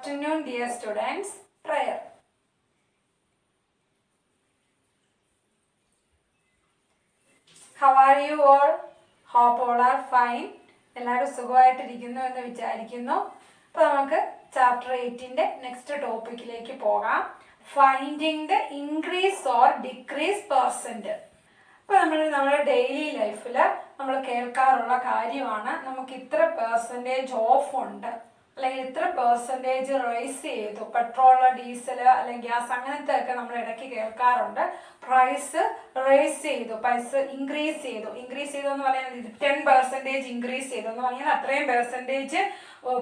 afternoon, dear students. Prayer. How are you all? Hope all are fine. എല്ലാവരും സുഖമായിട്ടിരിക്കുന്നു എന്ന് വിചാരിക്കുന്നു. അപ്പോൾ നമുക്ക് ചാപ്റ്റർ 8ന്റെ നെക്സ്റ്റ് ടോപ്പിക്കിലേക്ക് പോകാം. Finding the increase or decrease percent. അപ്പോൾ നമ്മുടെ ഡെയിലി ലൈഫിൽ നമ്മൾ കേൾക്കാറുള്ള കാര്യമാണ്, നമുക്ക് ഇത്ര പെർസെൻറ്റേജ് ഓഫ് ഉണ്ട്, അല്ലെങ്കിൽ ഇത്ര പെർസെൻറ്റേജ് റൈസ് ചെയ്തു, പെട്രോൾ, ഡീസൽ അല്ലെങ്കിൽ ഗ്യാസ് അങ്ങനത്തെ ഒക്കെ നമ്മൾ ഇടയ്ക്ക് കേൾക്കാറുണ്ട്. പ്രൈസ് റൈസ് ചെയ്തു, പൈസ ഇൻക്രീസ് ചെയ്തു എന്ന് പറയുന്നത് 10% ഇൻക്രീസ് ചെയ്തു എന്ന് പറഞ്ഞാൽ അത്രയും പെർസെൻറ്റേജ്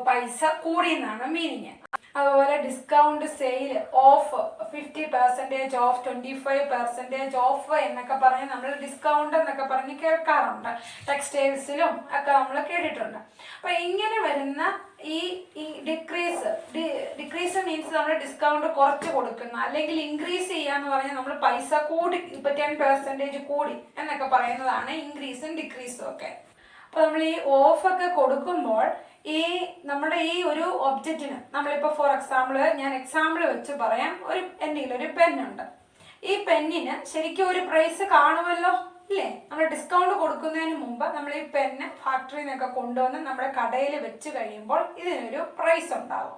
പൈസ കൂടി എന്നാണ് മീനിങ്. അതുപോലെ discount, sale, of, 50% of, 25% of എന്നൊക്കെ പറഞ്ഞ് നമ്മൾ ഡിസ്കൗണ്ട് എന്നൊക്കെ പറഞ്ഞ് കേൾക്കാറുണ്ട്. ടെക്സ്റ്റൈൽസിലും ഒക്കെ നമ്മൾ കേട്ടിട്ടുണ്ട്. അപ്പൊ ഇങ്ങനെ വരുന്ന ഈ ഡിക്രീസ് മീൻസ് നമ്മൾ ഡിസ്കൗണ്ട് കുറച്ച് കൊടുക്കുന്ന, അല്ലെങ്കിൽ ഇൻക്രീസ് ചെയ്യാന്ന് പറഞ്ഞാൽ നമ്മൾ പൈസ കൂടി, ഇപ്പൊ 10% കൂടി എന്നൊക്കെ പറയുന്നതാണ് ഇൻക്രീസും ഡിക്രീസും ഒക്കെ. അപ്പൊ നമ്മൾ ഈ ഓഫ് ഒക്കെ കൊടുക്കുമ്പോൾ ഈ നമ്മുടെ ഈ ഒരു ഒബ്ജക്റ്റിന്, നമ്മളിപ്പോൾ ഫോർ എക്സാമ്പിൾ ഞാൻ എക്സാമ്പിൾ വെച്ച് പറയാം, എൻ്റെ ഒരു പെന്നുണ്ട്. ഈ പെന്നിന് ശരിക്കും ഒരു പ്രൈസ് കാണുമല്ലോ ഇല്ലേ? നമ്മൾ ഡിസ്കൗണ്ട് കൊടുക്കുന്നതിന് മുമ്പ് നമ്മൾ ഈ പെന്ന് ഫാക്ടറിയിൽ നിന്നൊക്കെ കൊണ്ടുവന്ന് നമ്മുടെ കടയിൽ വെച്ച് കഴിയുമ്പോൾ ഇതിനൊരു പ്രൈസ് ഉണ്ടാകും,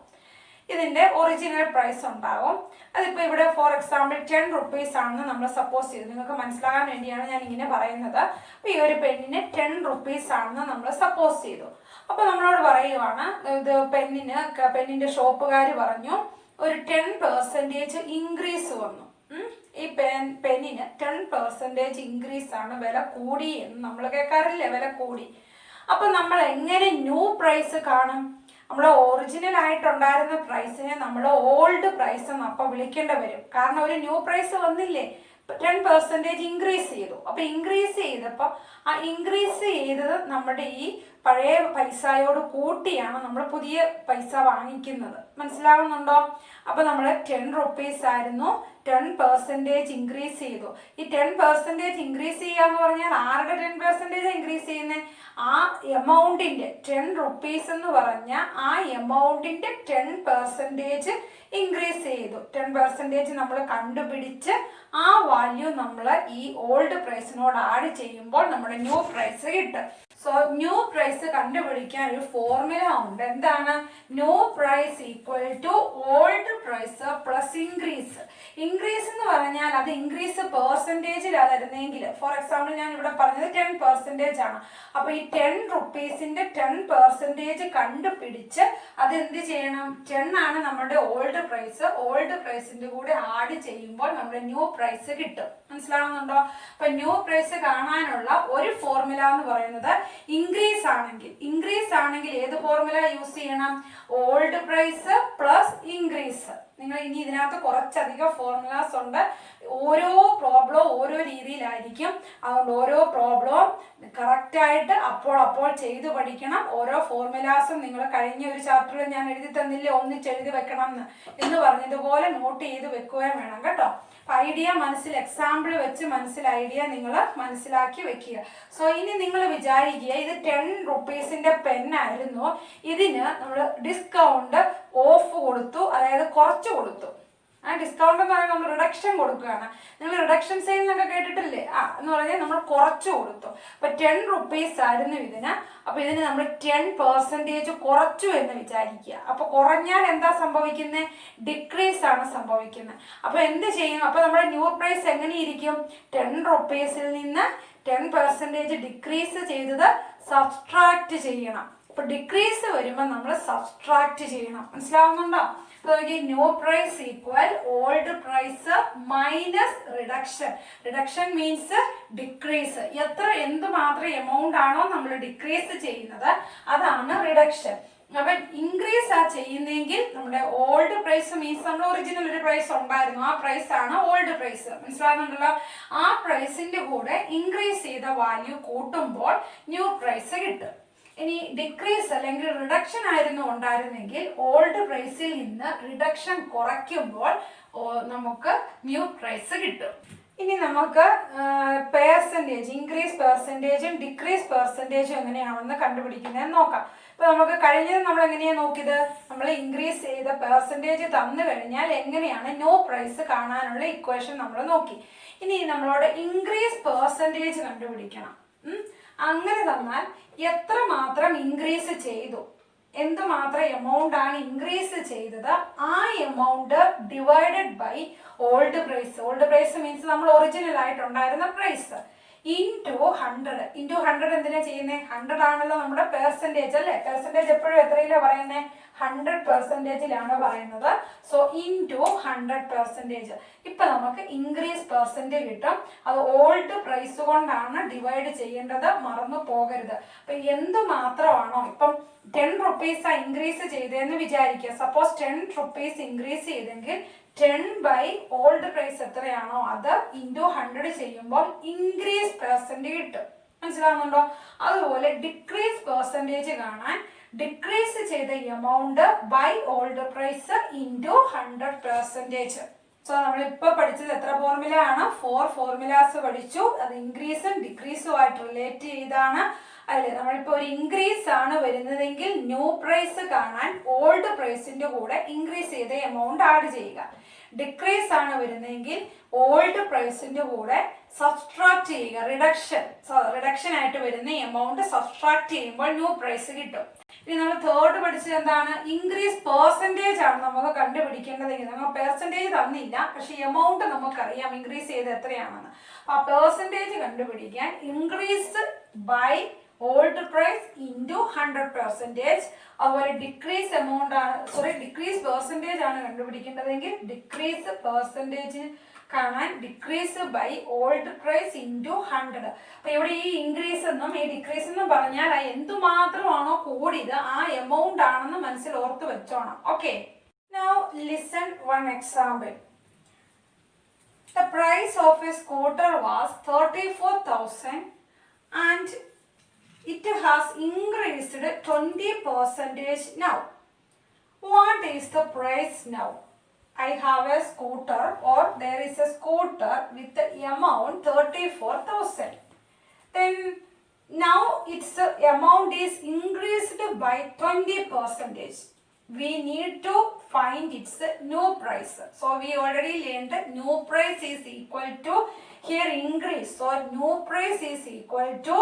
ഇതിൻ്റെ ഒറിജിനൽ പ്രൈസ് ഉണ്ടാകും. അതിപ്പോൾ ഇവിടെ ഫോർ എക്സാമ്പിൾ 10 rupees ആണെന്ന് നമ്മൾ സപ്പോസ് ചെയ്തു. നിങ്ങൾക്ക് മനസ്സിലാകാൻ വേണ്ടിയാണ് ഞാൻ ഇങ്ങനെ പറയുന്നത്. അപ്പോൾ ഈ ഒരു പെന്നിന് 10 rupees ആണെന്ന് നമ്മൾ സപ്പോസ് ചെയ്തു. അപ്പോൾ നമ്മളോട് പറയുവാണ്, ഇത് പെന്നിൻ്റെ ഷോപ്പുകാർ പറഞ്ഞു ഒരു 10% ഇൻക്രീസ് വന്നു. ഈ പെന്നിന് 10% ഇൻക്രീസ് ആണ്, വില കൂടി എന്ന് നമ്മൾ കേൾക്കാറില്ലേ, വില കൂടി. അപ്പം നമ്മൾ എങ്ങനെ ന്യൂ പ്രൈസ് കാണും? നമ്മൾ ഒറിജിനൽ ആയിട്ടുണ്ടായിരുന്ന പ്രൈസിനെ നമ്മൾ ഓൾഡ് പ്രൈസ് എന്ന് അപ്പം വിളിക്കേണ്ടി വരും. കാരണം ഒരു ന്യൂ പ്രൈസ് വന്നില്ലേ, 10% ഇൻക്രീസ് ചെയ്തു. അപ്പം ഇൻക്രീസ് ചെയ്തപ്പോൾ ആ ഇൻക്രീസ് ചെയ്തത് നമ്മുടെ ഈ പഴയ പൈസയോട് കൂട്ടിയാണ് നമ്മൾ പുതിയ പൈസ വാങ്ങിക്കുന്നത്. മനസ്സിലാവുന്നുണ്ടോ? അപ്പം നമ്മൾ 10 rupees ആയിരുന്നു, 10% ഇൻക്രീസ് ചെയ്തു. ഈ 10% ഇൻക്രീസ് ചെയ്യുക എന്ന് പറഞ്ഞാൽ ആരുടെ 10% ഇൻക്രീസ് ചെയ്യുന്നത്? ആ എമൗണ്ടിൻ്റെ 10 rupees എന്ന് പറഞ്ഞ ആ എമൗണ്ടിൻ്റെ 10% ഇൻക്രീസ് ചെയ്തു. 10% നമ്മൾ കണ്ടുപിടിച്ച് ആ വാല്യൂ നമ്മൾ ഈ ഓൾഡ് പ്രൈസിനോട് ആഡ് ചെയ്യുമ്പോൾ നമ്മുടെ ന്യൂ പ്രൈസ് കിട്ടും. സോ ന്യൂ പ്രൈസ് കണ്ടുപിടിക്കാൻ ഒരു ഫോർമുല ഉണ്ട്. എന്താണ്? New price equal to old price plus increase. Increase എന്ന് പറഞ്ഞാൽ അത് ഇൻക്രീസ് പെർസെൻറ്റേജിലാണ് തരുന്നതെങ്കിൽ, ഫോർ എക്സാമ്പിൾ ഞാൻ ഇവിടെ പറഞ്ഞത് 10% ആണ്. അപ്പോൾ ഈ 10 rupeesന്റെ 10% കണ്ടുപിടിച്ച് അതെന്ത് ചെയ്യണം? 10 ആണ് നമ്മുടെ ഓൾഡ് പ്രൈസ്. ഓൾഡ് പ്രൈസിന്റെ കൂടെ ആഡ് ചെയ്യുമ്പോൾ നമ്മുടെ ന്യൂ പ്രൈസ് കിട്ടും. മനസ്സിലാവുന്നുണ്ടോ? അപ്പൊ ന്യൂ പ്രൈസ് കാണാനുള്ള ഒരു ഫോർമുല എന്ന് പറയുന്നത് ഇൻക്രീസ് ആണെങ്കിൽ ഏത് ഫോർമുല യൂസ് ചെയ്യണം? Old price plus increase. നിങ്ങൾ ഇനി ഇതിനകത്ത് കുറച്ചധികം ഫോർമുലാസ് ഉണ്ട്. ഓരോ പ്രോബ്ലവും ഓരോ രീതിയിലായിരിക്കും. അതുകൊണ്ട് ഓരോ പ്രോബ്ലവും കറക്റ്റായിട്ട് അപ്പോൾ ചെയ്ത് പഠിക്കണം. ഓരോ ഫോർമുലാസും നിങ്ങൾ കഴിഞ്ഞ ഒരു ചാപ്റ്ററിൽ ഞാൻ എഴുതി തന്നില്ലേ, ഒന്നിച്ചെഴുതി വെക്കണം എന്ന് പറഞ്ഞതുപോലെ നോട്ട് ചെയ്ത് വെക്കുകയും വേണം കേട്ടോ. ഐഡിയ എക്സാമ്പിൾ വെച്ച് ഐഡിയ നിങ്ങൾ മനസ്സിലാക്കി വെക്കുക. സോ ഇനി നിങ്ങൾ വിചാരിക്കുക, ഇത് 10 rupeesന്റെ പെന്നായിരുന്നു, ഇതിന് നമ്മൾ ഡിസ്കൗണ്ട് ഓഫ് കൊടുത്തു, അതായത് കുറച്ച് കൊടുത്തു. ആ ഡിസ്കൗണ്ട് എന്ന് പറയുമ്പോൾ നമ്മൾ റിഡക്ഷൻ കൊടുക്കുകയാണ്. നിങ്ങൾ റിഡക്ഷൻ സെയിൽ എന്നൊക്കെ കേട്ടിട്ടില്ലേ? എന്ന് പറഞ്ഞാൽ നമ്മൾ കുറച്ച് കൊടുത്തു. അപ്പൊ 10 rupees ആയിരുന്നു ഇതിന്. അപ്പൊ ഇതിന് നമ്മൾ 10% കുറച്ചു എന്ന് വിചാരിക്കുക. അപ്പൊ കുറഞ്ഞാൽ എന്താ സംഭവിക്കുന്നത്? ഡിക്രീസ് ആണ് സംഭവിക്കുന്നത്. അപ്പൊ എന്ത് ചെയ്യും? അപ്പൊ നമ്മുടെ ന്യൂ പ്രൈസ് എങ്ങനെയിരിക്കും? 10 rupeesൽ നിന്ന് 10% ഡിക്രീസ് ചെയ്തത് സബ്സ്ട്രാക്ട് ചെയ്യണം. അപ്പൊ ഡിക്രീസ് വരുമ്പോൾ നമ്മൾ സബ്സ്ട്രാക്ട് ചെയ്യണം. മനസ്സിലാവുന്നുണ്ടോ? New price equal old price minus reduction. Reduction means decrease. എന്തുമാത്രം എമൗണ്ട് ആണോ നമ്മൾ ഡിക്രീസ് ചെയ്യുന്നത് അതാണ് റിഡക്ഷൻ. അപ്പം ഇൻക്രീസ് ചെയ്യുന്നെങ്കിൽ നമ്മുടെ ഓൾഡ് പ്രൈസ് മീൻസ് നമ്മുടെ ഒറിജിനൽ ഒരു പ്രൈസ് ഉണ്ടായിരുന്നു, ആ പ്രൈസ് ആണ് ഓൾഡ് പ്രൈസ്. മനസ്സിലാകുന്നുണ്ടല്ലോ? ആ പ്രൈസിന്റെ കൂടെ ഇൻക്രീസ് ചെയ്ത വാല്യൂ കൂട്ടുമ്പോൾ ന്യൂ പ്രൈസ് കിട്ടും. ഇനി ഡിക്രീസ് അല്ലെങ്കിൽ റിഡക്ഷൻ ആയിരുന്നു ഉണ്ടായിരുന്നെങ്കിൽ ഓൾഡ് പ്രൈസിൽ നിന്ന് റിഡക്ഷൻ കുറയ്ക്കുമ്പോൾ നമുക്ക് ന്യൂ പ്രൈസ് കിട്ടും. ഇനി നമുക്ക് പെർസെൻറ്റേജ്, ഇൻക്രീസ് പെർസെൻറ്റേജും ഡിക്രീസ് പെർസെൻറ്റേജും എങ്ങനെയാണെന്ന് കണ്ടുപിടിക്കുന്നതെന്ന് നോക്കാം. അപ്പോൾ നമുക്ക് കഴിഞ്ഞത് നമ്മൾ എങ്ങനെയാണ് നോക്കിയത്? നമ്മൾ ഇൻക്രീസ് ചെയ്ത പെർസെൻറ്റേജ് തന്നു കഴിഞ്ഞാൽ എങ്ങനെയാണ് നോ പ്രൈസ് കാണാനുള്ള ഇക്വേഷൻ നമ്മൾ നോക്കി. ഇനി നമ്മളോട് ഇൻക്രീസ് പെർസെൻറ്റേജ് കണ്ടുപിടിക്കണം. അങ്ങനെ തന്നാൽ എത്രമാത്രം ഇൻക്രീസ് ചെയ്തു, എന്തുമാത്രം എമൗണ്ട് ആണ് ഇൻക്രീസ് ചെയ്തത്, ആ amount divided by old price. Old price means നമ്മൾ ഒറിജിനൽ ആയിട്ടുണ്ടായിരുന്ന പ്രൈസ് ഇൻറ്റു 100. ഇൻറ്റു 100 എന്തിനാ ചെയ്യുന്നത്? 100 ആണല്ലോ നമ്മുടെ പെർസെൻറ്റേജ് അല്ലേ? പെർസെൻറ്റേജ് എപ്പോഴും എത്രയിലാണ് പറയുന്നത്? 100%ലാണ് പറയുന്നത്. So into 100%. ഇപ്പം നമുക്ക് ഇൻക്രീസ് പെർസെൻറ്റേജ് കിട്ടും. അത് ഓൾഡ് പ്രൈസ് കൊണ്ടാണ് ഡിവൈഡ് ചെയ്യേണ്ടത്, മറന്നു പോകരുത്. അപ്പം എന്തുമാത്രമാണോ ഇപ്പം 10 റുപ്പീസാണ് ഇൻക്രീസ് ചെയ്തതെന്ന് വിചാരിക്കുക. സപ്പോസ് 10 റുപ്പീസ് ഇൻക്രീസ് ചെയ്തെങ്കിൽ 10 ബൈ ഓൾഡ് പ്രൈസ് എത്രയാണോ അത് ഇൻറ്റു 100 ചെയ്യുമ്പോൾ ഇൻക്രീസ് പെർസെൻറ്റേജ് കിട്ടും. മനസ്സിലാവുന്നുണ്ടോ? അതുപോലെ ഡിക്രീസ് പെർസെൻറ്റേജ് കാണാൻ ഡിക്രീസ് ചെയ്ത amount by old price into 100%. So നമ്മളിപ്പോൾ പഠിച്ചത് എത്ര ഫോർമുല ആണ്? 4 ഫോർമുലാസ് പഠിച്ചു. അത് ഇൻക്രീസും ഡിക്രീസും ആയിട്ട് റിലേറ്റ് ചെയ്താണ് അല്ലേ? നമ്മളിപ്പോൾ ഒരു ഇൻക്രീസ് ആണ് വരുന്നതെങ്കിൽ ന്യൂ പ്രൈസ് കാണാൻ ഓൾഡ് പ്രൈസിന്റെ കൂടെ ഇൻക്രീസ് ചെയ്ത എമൗണ്ട് ആഡ് ചെയ്യുക. ഡിക്രീസ് ആണ് വരുന്നതെങ്കിൽ ഓൾഡ് പ്രൈസിന്റെ കൂടെ സബ്സ്ട്രാക്ട് ചെയ്യുക. റിഡക്ഷൻ ആയിട്ട് വരുന്ന എമൗണ്ട് സബ്സ്ട്രാക്ട് ചെയ്യുമ്പോൾ ന്യൂ പ്രൈസ് കിട്ടും. ഇനി നമ്മൾ തേർഡ് പഠിച്ചത് എന്താണ്? ഇൻക്രീസ് പെർസെൻറ്റേജ് ആണ് നമുക്ക് കണ്ടുപിടിക്കേണ്ടതെങ്കിൽ. നമ്മൾ പെർസെൻറ്റേജ് തന്നില്ല, പക്ഷെ എമൗണ്ട് നമുക്കറിയാം ഇൻക്രീസ് ചെയ്ത് എത്രയാണെന്ന്. ആ പെർസെൻറ്റേജ് കണ്ടുപിടിക്കാൻ increase by old price into 100%. അതുപോലെ ഡിക്രീസ് എമൗണ്ട് ആണ്, ഡിക്രീസ് പെർസെൻറ്റേജ് ആണ് കണ്ടുപിടിക്കേണ്ടതെങ്കിൽ ഡിക്രീസ് പെർസെൻറ്റേജ് കാണാൻ decrease by old price into 100. അപ്പൊ ഇവിടെ ഈ ഇൻക്രീസ് എന്നും ഈ ഡിക്രീസ് എന്നും പറഞ്ഞാൽ എന്തുമാത്രമാണോ കൂടിയത് ആ എമൗണ്ട് ആണെന്ന് മനസ്സിൽ ഓർത്ത് വെച്ചോണം. Okay, now listen one example. The price of a scooter was 34,000 and it has increased 20% now. What is the price now? I have a scooter, or there is a scooter with the amount 34,000. Then now its amount is increased by 20%. We need to find its new price. So we already learned new price is equal to here increase. So new price is equal to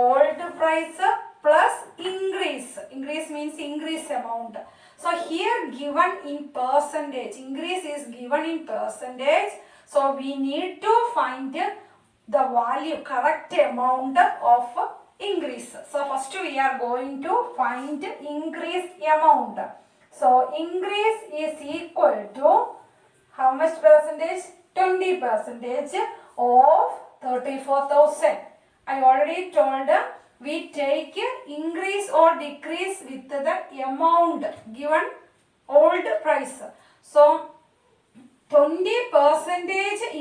old price plus increase. Increase means increase amount. So here given in percentage, increase is given in percentage. So we need to find the value, correct amount of increase. So first we are going to find increase amount. So increase is equal to how much percentage? 20% of 34,000. I already told we take increase or decrease with the amount given old price. So 20%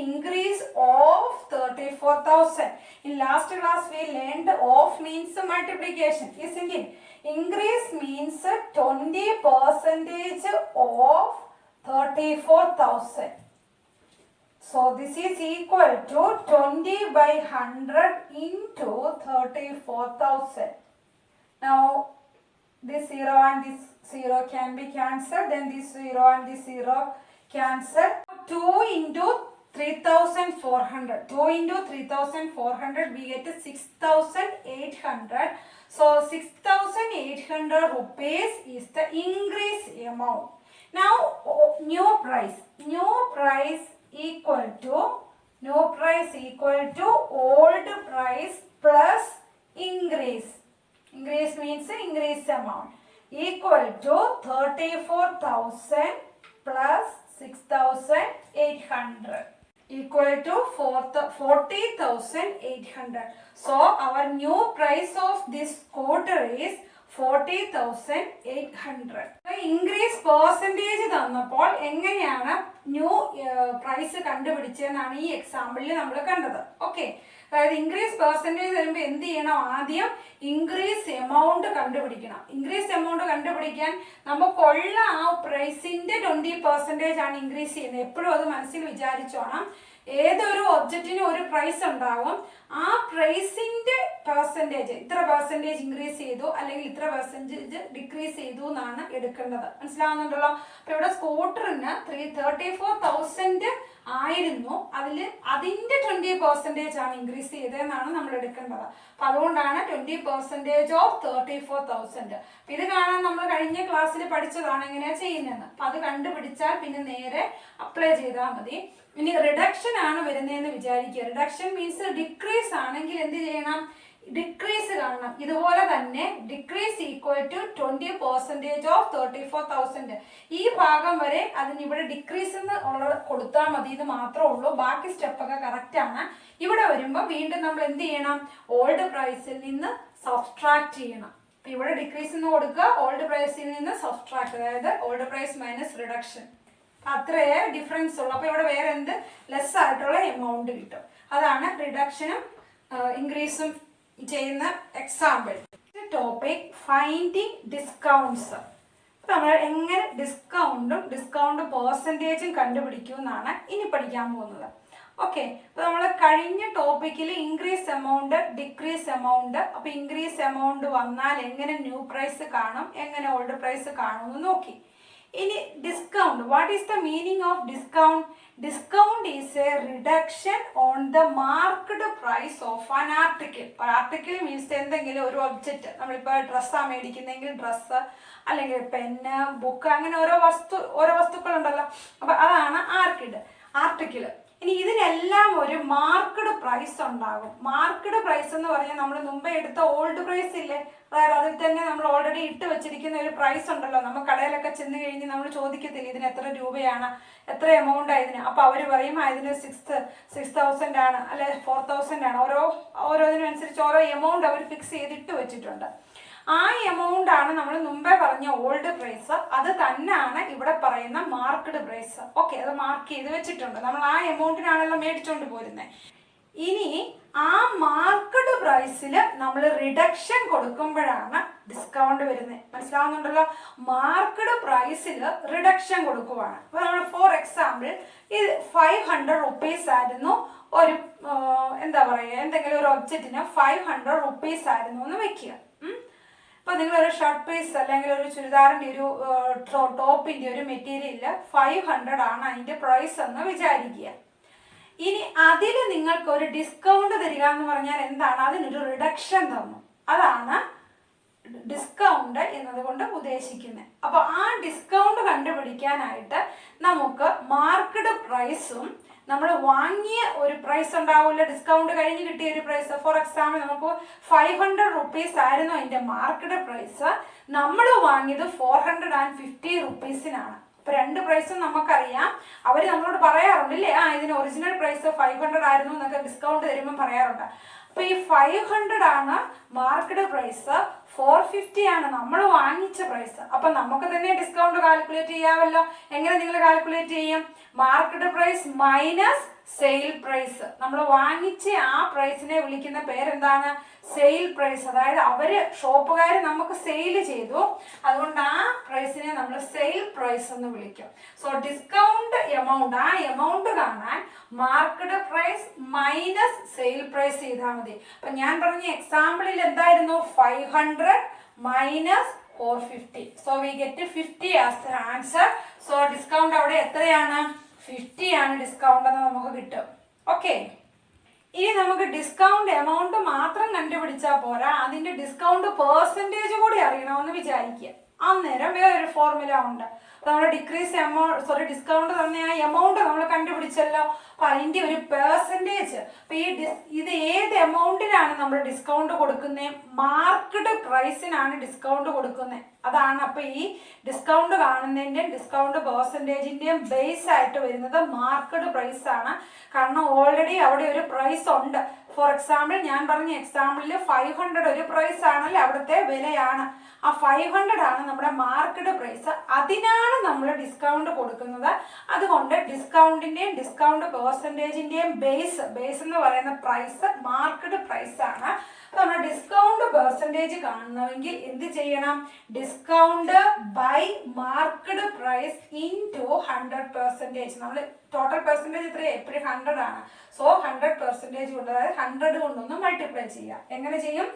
increase of 34,000. In last class we learned of means multiplication, isn't it? Increase means 20% of 34,000. So this is equal to 20 by 100 into 34,000. Now this 0 and this 0 can be cancelled. Then this 0 and this 0 cancelled. 2 into 3,400. 2 into 3,400 we get 6,800. So 6,800 rupees is the increase amount. Now new price. New price equal to old price plus increase. Increase means increase amount equal to 34,000 plus 6,800 equal to 40,800. So our new price of this scooter is 40,800. Increase percentage തന്നപ്പോൾ എങ്ങനെയാണ് new price കണ്ടുപിടിച്ചതെന്നാണ് ഈ എക്സാമ്പിളിൽ നമ്മൾ കണ്ടത്. Okay, അതായത് increase percentage വരുമ്പോൾ എന്ത് ചെയ്യണം, ആദ്യം ഇൻക്രീസ് എമൗണ്ട് കണ്ടുപിടിക്കണം. ഇൻക്രീസ് എമൗണ്ട് കണ്ടുപിടിക്കാൻ നമുക്കുള്ള ആ പ്രൈസിന്റെ 20% ആണ് ഇൻക്രീസ് ചെയ്യുന്നത്. എപ്പോഴും അത് മനസ്സിൽ വിചാരിച്ചോണം. ഏതൊരു ഒബ്ജക്റ്റിനും ഒരു പ്രൈസ് ഉണ്ടാവും. ആ പ്രൈസിന്റെ പെർസെൻറ്റേജ് ഇത്ര പെർസെൻറ്റേജ് ഇൻക്രീസ് ചെയ്തു അല്ലെങ്കിൽ ഇത്ര പെർസെൻറ്റേജ് ഡിക്രീസ് ചെയ്തു എന്നാണ് എടുക്കേണ്ടത്. മനസ്സിലാവുന്നുണ്ടല്ലോ? അപ്പൊ ഇവിടെ സ്കൂട്ടറിന് 34,000 ആയിരുന്നു, അതിന്റെ 20% ആണ് ഇൻക്രീസ് ചെയ്തതെന്നാണ് നമ്മൾ എടുക്കേണ്ടത്. അപ്പൊ അതുകൊണ്ടാണ് 20% ഓഫ് 34,000. ഇത് കാണാൻ നമ്മൾ കഴിഞ്ഞ ക്ലാസ്സിൽ പഠിച്ചതാണ് എങ്ങനെയാ ചെയ്യുന്നതെന്ന്. അപ്പൊ അത് കണ്ടുപിടിച്ചാൽ പിന്നെ നേരെ അപ്ലൈ ചെയ്താൽ മതി. ഇനി റിഡക്ഷൻ ആണ് വരുന്നതെന്ന് വിചാരിക്കുക. റിഡക്ഷൻ മീൻസ് ഡിക്രീസ് ആണെങ്കിൽ എന്ത് ചെയ്യണം, ഡിക്രീസ് കാണണം. ഇതുപോലെ തന്നെ ഡിക്രീസ് ഈക്വൽ ടു 20% ഓഫ് 34,000. ഈ ഭാഗം വരെ അതിന് ഇവിടെ ഡിക്രീസ് എന്ന് കൊടുത്താൽ മതി. ഇത് മാത്രമേ ഉള്ളൂ, ബാക്കി സ്റ്റെപ്പൊക്കെ കറക്റ്റ് ആണ്. ഇവിടെ വരുമ്പോൾ വീണ്ടും നമ്മൾ എന്ത് ചെയ്യണം, ഓൾഡ് പ്രൈസിൽ നിന്ന് സബ്സ്ട്രാക്ട് ചെയ്യണം. ഇവിടെ ഡിക്രീസ് എന്ന് കൊടുക്കുക, ഓൾഡ് പ്രൈസിൽ നിന്ന് സബ്സ്ട്രാക്ട്, അതായത് ഓൾഡ് പ്രൈസ് മൈനസ് റിഡക്ഷൻ. അത്രയേ ഡിഫറൻസ് ഉള്ളൂ. അപ്പൊ ഇവിടെ വേറെ എന്ത് ലെസ് ആയിട്ടുള്ള എമൗണ്ട് കിട്ടും. അതാണ് റിഡക്ഷനും ഇൻക്രീസും ചെയ്യുന്ന എക്സാമ്പിൾ. Topic finding discounts. നമ്മൾ എങ്ങനെ ഡിസ്കൗണ്ട് പെർസെൻറ്റേജും കണ്ടുപിടിക്കും എന്നാണ് ഇനി പഠിക്കാൻ പോകുന്നത്. ഓക്കെ, അപ്പൊ നമ്മൾ കഴിഞ്ഞ ടോപ്പിക്കിൽ ഇൻക്രീസ് എമൗണ്ട് ഡിക്രീസ് എമൗണ്ട്, അപ്പൊ ഇൻക്രീസ് എമൗണ്ട് വന്നാൽ എങ്ങനെ ന്യൂ പ്രൈസ് കാണും, എങ്ങനെ ഓൾഡ് പ്രൈസ് കാണും എന്ന് നോക്കി. ഇനി discount, what is the meaning of discount? Discount is a reduction on the marked price of an article. Article means എന്തെങ്കിലും ഒരു ഒബ്ജക്റ്റ്, നമ്മളിപ്പോൾ ഡ്രസ്സാണ് മേടിക്കുന്നെങ്കിൽ ഡ്രസ്സ്, അല്ലെങ്കിൽ പെന്ന്, ബുക്ക്, അങ്ങനെ ഓരോ വസ്തുക്കളുണ്ടല്ലോ. അപ്പൊ അതാണ് ആർട്ടിക്കിൾ. ഇനി ഇതിനെല്ലാം ഒരു മാർക്ക്ഡ് പ്രൈസ് ഉണ്ടാകും. മാർക്ക്ഡ് പ്രൈസ് എന്ന് പറഞ്ഞാൽ നമ്മൾ മുമ്പേ എടുത്ത ഓൾഡ് പ്രൈസ് ഇല്ലേ, അതായത് അതിൽ തന്നെ നമ്മൾ ഓൾറെഡി ഇട്ട് വെച്ചിരിക്കുന്ന ഒരു പ്രൈസ് ഉണ്ടല്ലോ. നമ്മൾ കടയിലൊക്കെ ചെന്ന് കഴിഞ്ഞ് നമ്മൾ ചോദിക്കത്തില്ല ഇതിന് എത്ര രൂപയാണ്, എത്ര എമൗണ്ട് ആയതിന്. അപ്പൊ അവർ പറയും ഇതിന് 6,000 ആണ്, അല്ലെ 4,000 ആണ്. ഓരോന്നിനും അനുസരിച്ച് ഓരോ എമൗണ്ട് അവർ ഫിക്സ് ചെയ്തിട്ട് വെച്ചിട്ടുണ്ട്. ആ എമൗണ്ട് ആണ് നമ്മൾ മുമ്പേ പറഞ്ഞ ഓൾഡ് പ്രൈസ്. അത് തന്നെയാണ് ഇവിടെ പറയുന്ന മാർക്ക്ഡ് പ്രൈസ്. ഓക്കെ, അത് മാർക്ക് ചെയ്ത് വെച്ചിട്ടുണ്ട്. നമ്മൾ ആ എമൗണ്ടിനാണല്ലോ മേടിച്ചോണ്ട് പോരുന്നത്. ഇനി ആ മാർക്ക്ഡ് പ്രൈസിൽ നമ്മൾ റിഡക്ഷൻ കൊടുക്കുമ്പോഴാണ് ഡിസ്കൗണ്ട് വരുന്നത്. മനസ്സിലാവുന്നുണ്ടല്ലോ? മാർക്ക്ഡ് പ്രൈസിൽ റിഡക്ഷൻ കൊടുക്കുവാണ്. അപ്പൊ നമ്മൾ ഫോർ എക്സാമ്പിൾ ഇത് 500 rupees ആയിരുന്നു, ഒരു എന്താ പറയുക, എന്തെങ്കിലും ഒരു ഒബ്ജക്റ്റിന് 500 rupees ആയിരുന്നു എന്ന് വെക്കുക. ഇപ്പൊ നിങ്ങളൊരു ഷർട്ട് പീസ് അല്ലെങ്കിൽ ഒരു ചുരിദാറിന്റെ ഒരു ടോപ്പിന്റെ ഒരു മെറ്റീരിയലിൽ 500 ആണ് അതിന്റെ പ്രൈസ് എന്ന് വിചാരിക്കുക. ഇനി അതിൽ നിങ്ങൾക്ക് ഒരു ഡിസ്കൗണ്ട് തരിക എന്ന് പറഞ്ഞാൽ എന്താണ്, അതിനൊരു റിഡക്ഷൻ തന്നു. അതാണ് ഡിസ്കൗണ്ട് എന്നതുകൊണ്ട് ഉദ്ദേശിക്കുന്നത്. അപ്പൊ ആ ഡിസ്കൗണ്ട് കണ്ടുപിടിക്കാനായിട്ട് നമുക്ക് മാർക്ക്ഡ് പ്രൈസും നമ്മൾ വാങ്ങിയ ഒരു പ്രൈസ് ഉണ്ടാവില്ല, ഡിസ്കൗണ്ട് കഴിഞ്ഞ് കിട്ടിയ ഒരു പ്രൈസ്. ഫോർ എക്സാമ്പിൾ നമുക്ക് 500 rupees ആയിരുന്നു അതിന്റെ മാർക്കറ്റ് പ്രൈസ്, നമ്മൾ വാങ്ങിയത് 450 rupeesനാണ്. അപ്പൊ രണ്ട് പ്രൈസും നമുക്കറിയാം. അവർ നമ്മളോട് പറയാറുണ്ടല്ലേ, ഇതിന് ഒറിജിനൽ പ്രൈസ് 500 ആയിരുന്നു എന്നൊക്കെ ഡിസ്കൗണ്ട് തരുമ്പോൾ പറയാറുണ്ട്. അപ്പൊ ഈ 500 ആണ് മാർക്കറ്റ് പ്രൈസ്, 450 ആണ് നമ്മൾ വാങ്ങിച്ച പ്രൈസ്. അപ്പൊ നമുക്ക് തന്നെ ഡിസ്കൗണ്ട് കാൽക്കുലേറ്റ് ചെയ്യാമല്ലോ. എങ്ങനെ നിങ്ങൾ കാൽക്കുലേറ്റ് ചെയ്യും? Market price minus sale price. നമ്മൾ വാങ്ങിച്ച ആ പ്രൈസിനെ വിളിക്കുന്ന പേരെന്താണ്? Sale price. അതായത് അവര് ഷോപ്പുകാർ നമുക്ക് സെയിൽ ചെയ്തു, അതുകൊണ്ട് ആ പ്രൈസിനെ നമ്മൾ സെയിൽ പ്രൈസ് എന്ന് വിളിക്കും. സോ ഡിസ്കൗണ്ട് എമൗണ്ട്, ആ എമൗണ്ട് കാണാൻ market price minus sale price ചെയ്താൽ മതി. അപ്പൊ ഞാൻ പറഞ്ഞ എക്സാമ്പിളിൽ എന്തായിരുന്നു? 500 minus 450. So we get 50 as the answer. So discount അവിടെ എത്രയാണ്? 50 ആണ് ഡിസ്കൗണ്ട് എന്ന് നമുക്ക് കിട്ടും. ഓക്കെ, ഇനി നമുക്ക് ഡിസ്കൗണ്ട് എമൗണ്ട് മാത്രം കണ്ടുപിടിച്ചാൽ പോരാ, അതിന്റെ ഡിസ്കൗണ്ട് പെർസെൻറ്റേജ് കൂടി അറിയണമെന്ന് വിചാരിക്കുക. അന്നേരം വേറൊരു ഫോർമുല ഉണ്ട്. നമ്മൾ ഡിസ്കൗണ്ട് തന്നെ ആ എമൗണ്ട് നമ്മൾ കണ്ടുപിടിച്ചല്ലോ. അപ്പൊ അതിന്റെ ഒരു പെർസെൻറ്റേജ്. അപ്പൊ ഇത് ഏത് എമൗണ്ടിനാണ് നമ്മൾ ഡിസ്കൗണ്ട് കൊടുക്കുന്നത്? മാർക്കറ്റ് പ്രൈസിനാണ് ഡിസ്കൗണ്ട് കൊടുക്കുന്നത്. അതാണ് അപ്പൊ ഈ ഡിസ്കൗണ്ട് കാണുന്നതിന്റെയും ഡിസ്കൗണ്ട് പെർസെൻറ്റേജിന്റെയും ബേസ് ആയിട്ട് വരുന്നത് മാർക്കറ്റ് പ്രൈസ് ആണ്. കാരണം ഓൾറെഡി അവിടെ ഒരു പ്രൈസ് ഉണ്ട്. ഫോർ എക്സാമ്പിൾ ഞാൻ പറഞ്ഞ എക്സാമ്പിളിൽ 500 ഒരു പ്രൈസ് ആണല്ലോ, അവിടുത്തെ വിലയാണ്. ആ 500 ആണ് നമ്മുടെ മാർക്കറ്റ് പ്രൈസ്. അതിനാണ് ഇങ്ങനെയാണ് നമ്മൾ ഡിസ്കൗണ്ട് കൊടുക്കുന്നത്. അതുകൊണ്ട് ഡിസ്കൗണ്ടിന്റെയും ഡിസ്കൗണ്ട് പെർസെൻറ്റേജിന്റെയും ബേസ് എന്ന് പറയുന്ന പ്രൈസ് മാർക്കറ്റ് പ്രൈസ് ആണ്. നമ്മൾ ഡിസ്കൗണ്ട് പെർസെൻറ്റേജ് കാണണമെങ്കിൽ എന്ത് ചെയ്യണം? Discount by market price into 100%. നമ്മൾ ടോട്ടൽ പെർസെൻറ്റേജ് എത്രയാണ്? എപ്പോഴും 100 ആണ്. സോ 100% കൊണ്ട്, അതായത് 100 കൊണ്ടൊന്ന് മൾട്ടിപ്ലൈ ചെയ്യാം. എങ്ങനെ ചെയ്യും?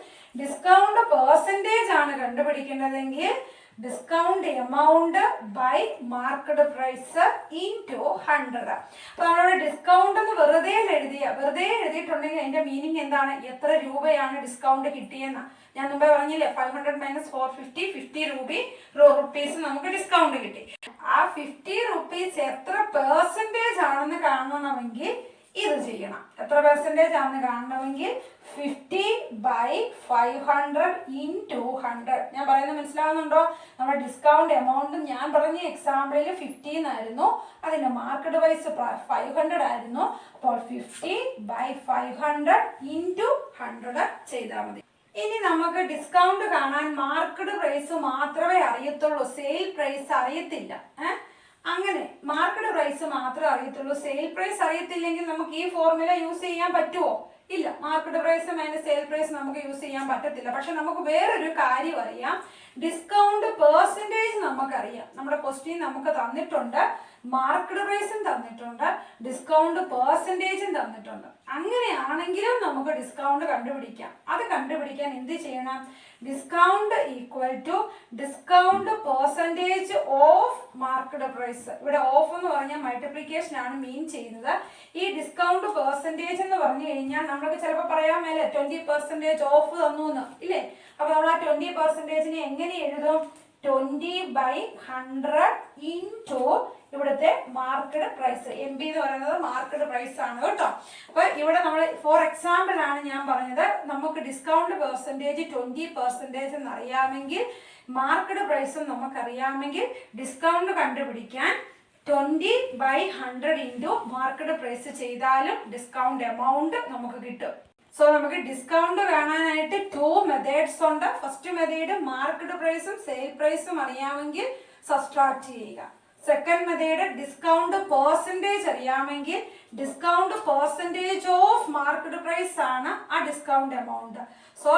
ഡിസ്കൗണ്ട് പെർസെൻറ്റേജ് ആണ് കണ്ടുപിടിക്കേണ്ടതെങ്കിൽ discount amount by market price into 100. അപ്പൊ നമ്മളോട് ഡിസ്കൗണ്ട് എന്ന് വെറുതെ എഴുതിയിട്ടുണ്ടെങ്കിൽ അതിന്റെ മീനിങ് എന്താണ്? എത്ര രൂപയാണ് ഡിസ്കൗണ്ട് കിട്ടിയെന്ന. ഞാൻ മുമ്പേ പറഞ്ഞില്ലേ, 500 - 450, 50 റുപ്പീസ് നമുക്ക് ഡിസ്കൗണ്ട് കിട്ടി. ആ 50 റുപ്പീസ് എത്ര പെർസെൻറ്റേജ് ആണെന്ന് കാണണമെങ്കിൽ ഇത് ചെയ്യണം. എത്ര പെർസെൻറ്റേജ് ആണെന്ന് കാണണമെങ്കിൽ 50/500 × 100. ഞാൻ പറയുന്നത് മനസ്സിലാവുന്നുണ്ടോ? നമ്മുടെ ഡിസ്കൗണ്ട് എമൗണ്ട് ഞാൻ പറഞ്ഞ എക്സാമ്പിളിൽ 50 എന്നായിരുന്നു, അതിന്റെ മാർക്കറ്റ് വൈസ് 500 ആയിരുന്നു. അപ്പോൾ 50/500 × 100 ചെയ്താൽ മതി. ഇനി നമുക്ക് ഡിസ്കൗണ്ട് കാണാൻ മാർക്കറ്റ് പ്രൈസ് മാത്രമേ അറിയത്തുള്ളൂ, സെയിൽ പ്രൈസ് അറിയത്തില്ല. അങ്ങനെ മാർക്കറ്റ് പ്രൈസ് മാത്രമേ അറിയത്തുള്ളൂ, സെയിൽ പ്രൈസ് അറിയത്തില്ലെങ്കിൽ നമുക്ക് ഈ ഫോർമുല യൂസ് ചെയ്യാൻ പറ്റുമോ? ഇല്ല. Market price minus sale price നമുക്ക് യൂസ് ചെയ്യാൻ പറ്റത്തില്ല. പക്ഷെ നമുക്ക് വേറൊരു കാര്യം അറിയാം, ഡിസ്കൗണ്ട് പെർസെൻറ്റേജ് നമുക്കറിയാം. നമ്മുടെ ക്വസ്റ്റ്യൻ നമുക്ക് തന്നിട്ടുണ്ട്, മാർക്കറ്റ് പ്രൈസും തന്നിട്ടുണ്ട്, ഡിസ്കൗണ്ട് പെർസെൻറ്റേജും തന്നിട്ടുണ്ട്. അങ്ങനെയാണെങ്കിലും നമുക്ക് ഡിസ്കൗണ്ട് കണ്ടുപിടിക്കാം. അത് കണ്ടുപിടിക്കാൻ എന്ത് ചെയ്യണം? Discount equal to discount percentage of market price. ഇവിടെ ഓഫ് എന്ന് പറഞ്ഞാൽ മൾട്ടിപ്ലിക്കേഷൻ ആണ് മീൻ ചെയ്യുന്നത്. ഈ ഡിസ്കൗണ്ട് പെർസെൻറ്റേജ് എന്ന് പറഞ്ഞു കഴിഞ്ഞാൽ നമ്മൾക്ക് ചിലപ്പോൾ പറയാൻ മേലെ 20% ഓഫ് തന്നു എന്ന് ഇല്ലേ? അപ്പൊ നമ്മൾ ആ 20%നെ എങ്ങനെ എഴുതും? 20/100 ഇൻറ്റു ഇവിടുത്തെ മാർക്കറ്റ് പ്രൈസ്. MB എന്ന് പറയുന്നത് മാർക്കറ്റ് പ്രൈസ് ആണ് കേട്ടോ. അപ്പൊ ഇവിടെ നമ്മൾ ഫോർ എക്സാമ്പിൾ ആണ് ഞാൻ പറഞ്ഞത്, നമുക്ക് ഡിസ്കൗണ്ട് പെർസെൻറ്റേജ് 20% എന്നറിയാമെങ്കിൽ മാർക്കറ്റ് പ്രൈസും നമുക്കറിയാമെങ്കിൽ ഡിസ്കൗണ്ട് കണ്ടുപിടിക്കാൻ 20/100 ഇൻറ്റു മാർക്കറ്റ് പ്രൈസ് ചെയ്താലും ഡിസ്കൗണ്ട് എമൗണ്ട് നമുക്ക് കിട്ടും. സോ നമുക്ക് ഡിസ്കൗണ്ട് കാണാനായിട്ട് 2 മെത്തേഡ്സ് ഉണ്ട്. ഫസ്റ്റ് മെത്തേഡ് മാർക്കറ്റ് പ്രൈസും സെയിൽ പ്രൈസും അറിയാമെങ്കിൽ സബ്സ്ട്രാക്ട് ചെയ്യുക. സെക്കൻഡ് മെത്തേഡ് ഡിസ്കൗണ്ട് പെർസെൻറ്റേജ് അറിയാമെങ്കിൽ discount percentage of market price ആണ് ആ ഡിസ്കൗണ്ട് എമൗണ്ട്. സോ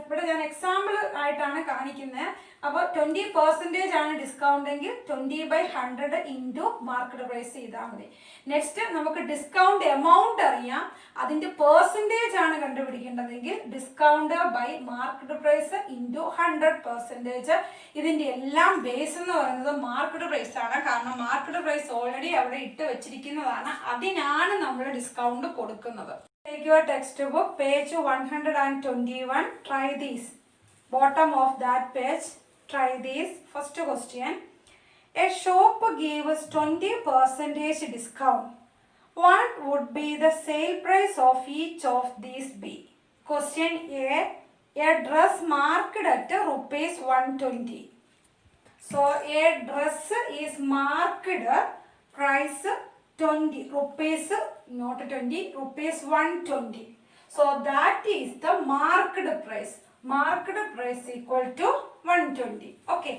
ഇവിടെ ഞാൻ എക്സാമ്പിൾ ആയിട്ടാണ് കാണിക്കുന്നത്. അപ്പോൾ 20% ആണ് ഡിസ്കൗണ്ട് എങ്കിൽ 20/100 ഇൻറ്റു മാർക്കറ്റ് പ്രൈസ് ചെയ്താൽ മതി. നെക്സ്റ്റ് നമുക്ക് ഡിസ്കൗണ്ട് എമൗണ്ട് അറിയാം, അതിന്റെ പെർസെൻറ്റേജ് ആണ് കണ്ടുപിടിക്കേണ്ടതെങ്കിൽ discount by market price into 100%. ഇതിന്റെ എല്ലാം ബേസ് എന്ന് പറയുന്നത് മാർക്കറ്റ് പ്രൈസ് ആണ്. കാരണം മാർക്കറ്റ് പ്രൈസ് ഓൾറെഡി അവിടെ ഇട്ട് വെച്ചിരിക്കുന്നതാണ്, അതിനാണ് നമ്മൾ ഡിസ്കൗണ്ട് കൊടുക്കുന്നത്. Take your textbook, page 121. Try this. Bottom of that page. Try this. First question. A shop gives 20% discount. What would be the sale price of each of these be? Question A. A dress marked at rupees 120. So a dress is marked price 20 rupees, not 20 rupees, 120. So that is the marked price. Marked price equal to 120. Okay.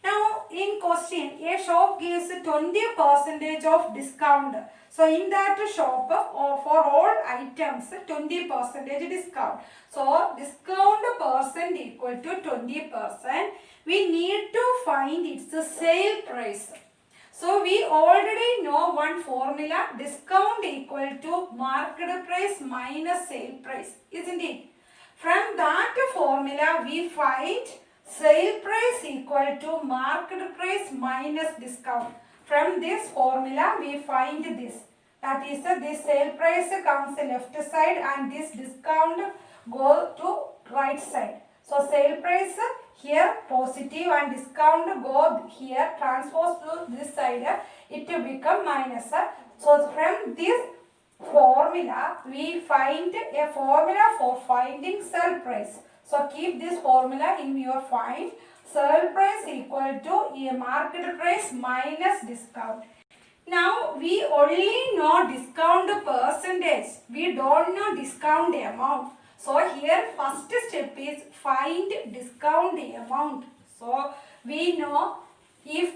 Now in question, a shop gives 20% of discount. So in that shop, for all items 20% discount. So discount percent equal to 20%. We need to find its sale price. So we already know one formula, discount equal to market price minus sale price, isn't it? From that formula we find sale price equal to market price minus discount. From this formula we find this. That is this sale price comes left side and this discount go to right side. So sale price here positive and discount go here, transpose to this side, it will become minus. So from this formula we find a formula for finding sale price. So keep this formula in your find. Sale price equal to a market price minus discount. Now we only know discount percentage, we don't know discount amount. So here first step is find discount amount. So we know if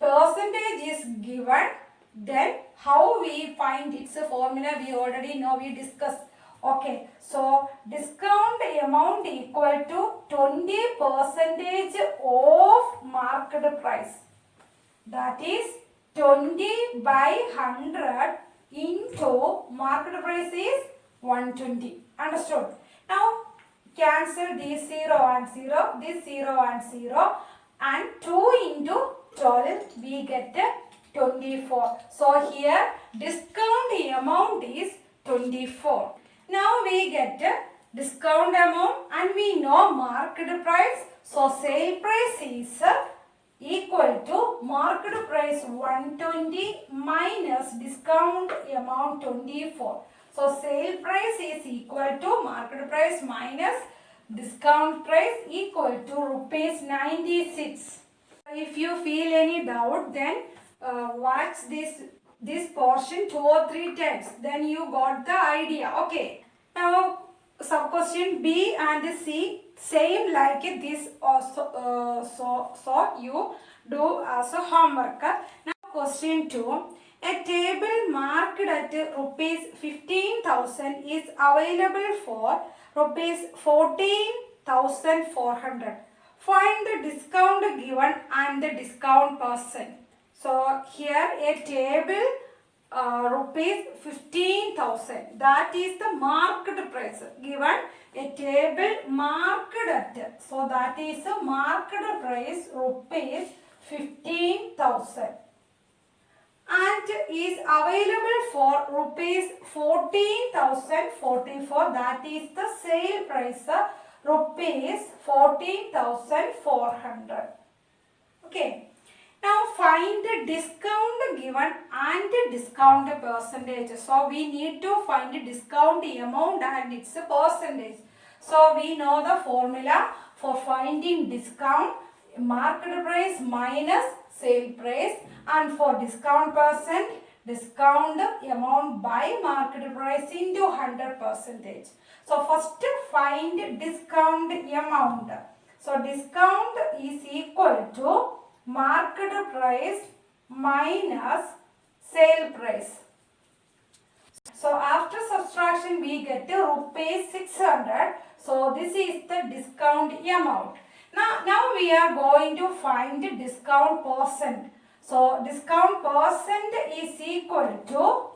percentage is given, then how we find its formula we already know, we discussed. Okay, so discount amount equal to 20% of market price. That is 20 by 100 into market price is 120. Understood? Now cancel this 0 and 0, this 0 and 0, and 2 into 12 we get 24. So here discount amount is 24. Now we get discount amount and we know market price. So sale price is equal to market price 120 minus discount amount 24. So sale price is equal to market price minus discount price equal to rupees 96. If you feel any doubt, then watch this portion 2 or 3 times. Then you got the idea. Okay. Now sub question B and C same like this also. So you do as a homework. Now question 2. A table marked at rupees 15,000 is available for rupees 14,400. Find the discount given and the discount percent. So here a table rupees 15,000, that is the market price given. A table marked at, so that is the market price rupees 15,000 and is available for rupees 14,044, that is the sale price rupees 14,400. Okay. Now find the discount given and the discount percentage. So we need to find the discount amount and its percentage. So we know the formula for finding discount: market price minus sale price, and for discount percent, discount amount by market price into 100%. So first find discount amount. So discount is equal to market price minus sale price. So after subtraction we get rupees 600. So this is the discount amount. Now we are going to find the discount percent. So discount percent is equal to,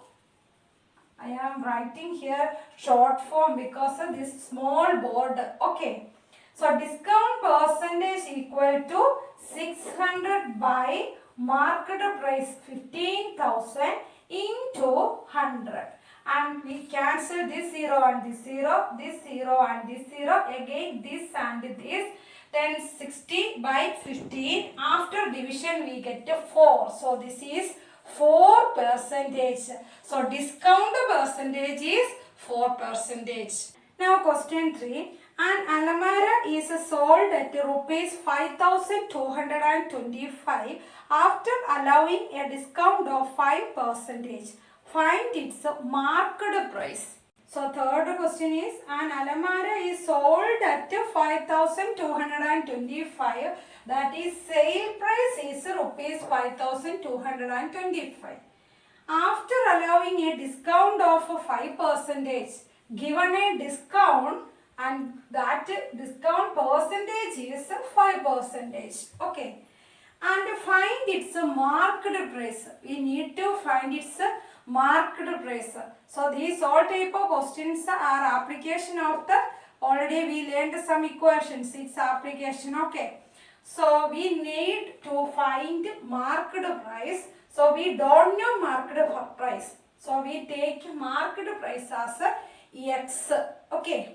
I am writing here short form because of this small board. Okay. So discount percentage equal to 600 by market price 15,000 into 100. And we cancel this 0 and this 0, this 0 and this 0, again this and this. Then 60 by 15. After division we get 4. So this is 4%. So discount percentage is 4%. Now question 3. An Alamara is sold at rupees 5,225 after allowing a discount of 5%. Find its market price. So third question is, an Alamara is sold at 5,225. That is sale price is rupees 5,225. After allowing a discount of 5%, given a discount and that discount percentage is 5%. Okay. And find its market price. We need to find its market price. So these all type of questions are application of the, already we learned some equations, its application. Okay. So we need to find market price. So we don't know market price. So we take market price as X. Okay.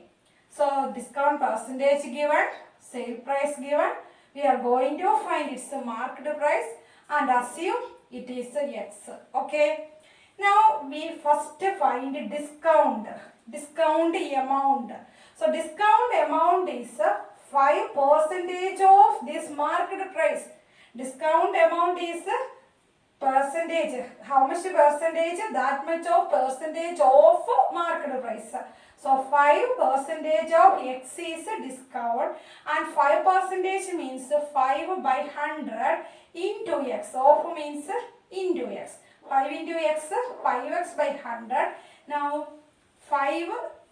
So discount percentage given, sale price given. We are going to find its market price and assume it is X. Okay. Now we first find discount amount. So discount amount is 5% of this market price. Discount amount is percentage percentage. How much percentage? That much of percentage of market price. So 5% of X is discount, and 5% means 5 by 100 into X. Of means into X. 5 into X, 5X by 100. Now 5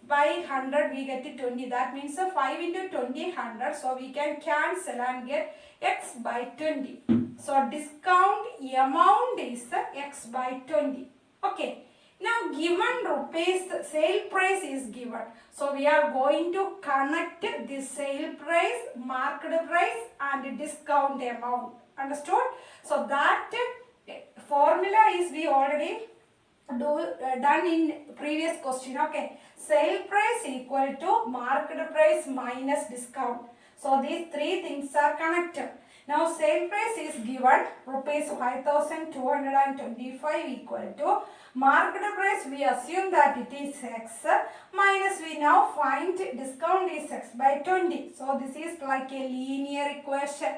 by 100 we get 20. That means 5 into 20, 100. So we can cancel and get X by 20. So discount amount is X by 20. Okay. Now given rupees sale price is given. So we are going to connect the sale price, market price and discount amount. Understood? So that formula is we already done in previous question. Okay. Sale price equal to market price minus discount. So these three things are connected. Now sale price is given rupees 5,225 equal to market price. We assume that it is X minus we now find discount is X by 20. So this is like a linear equation.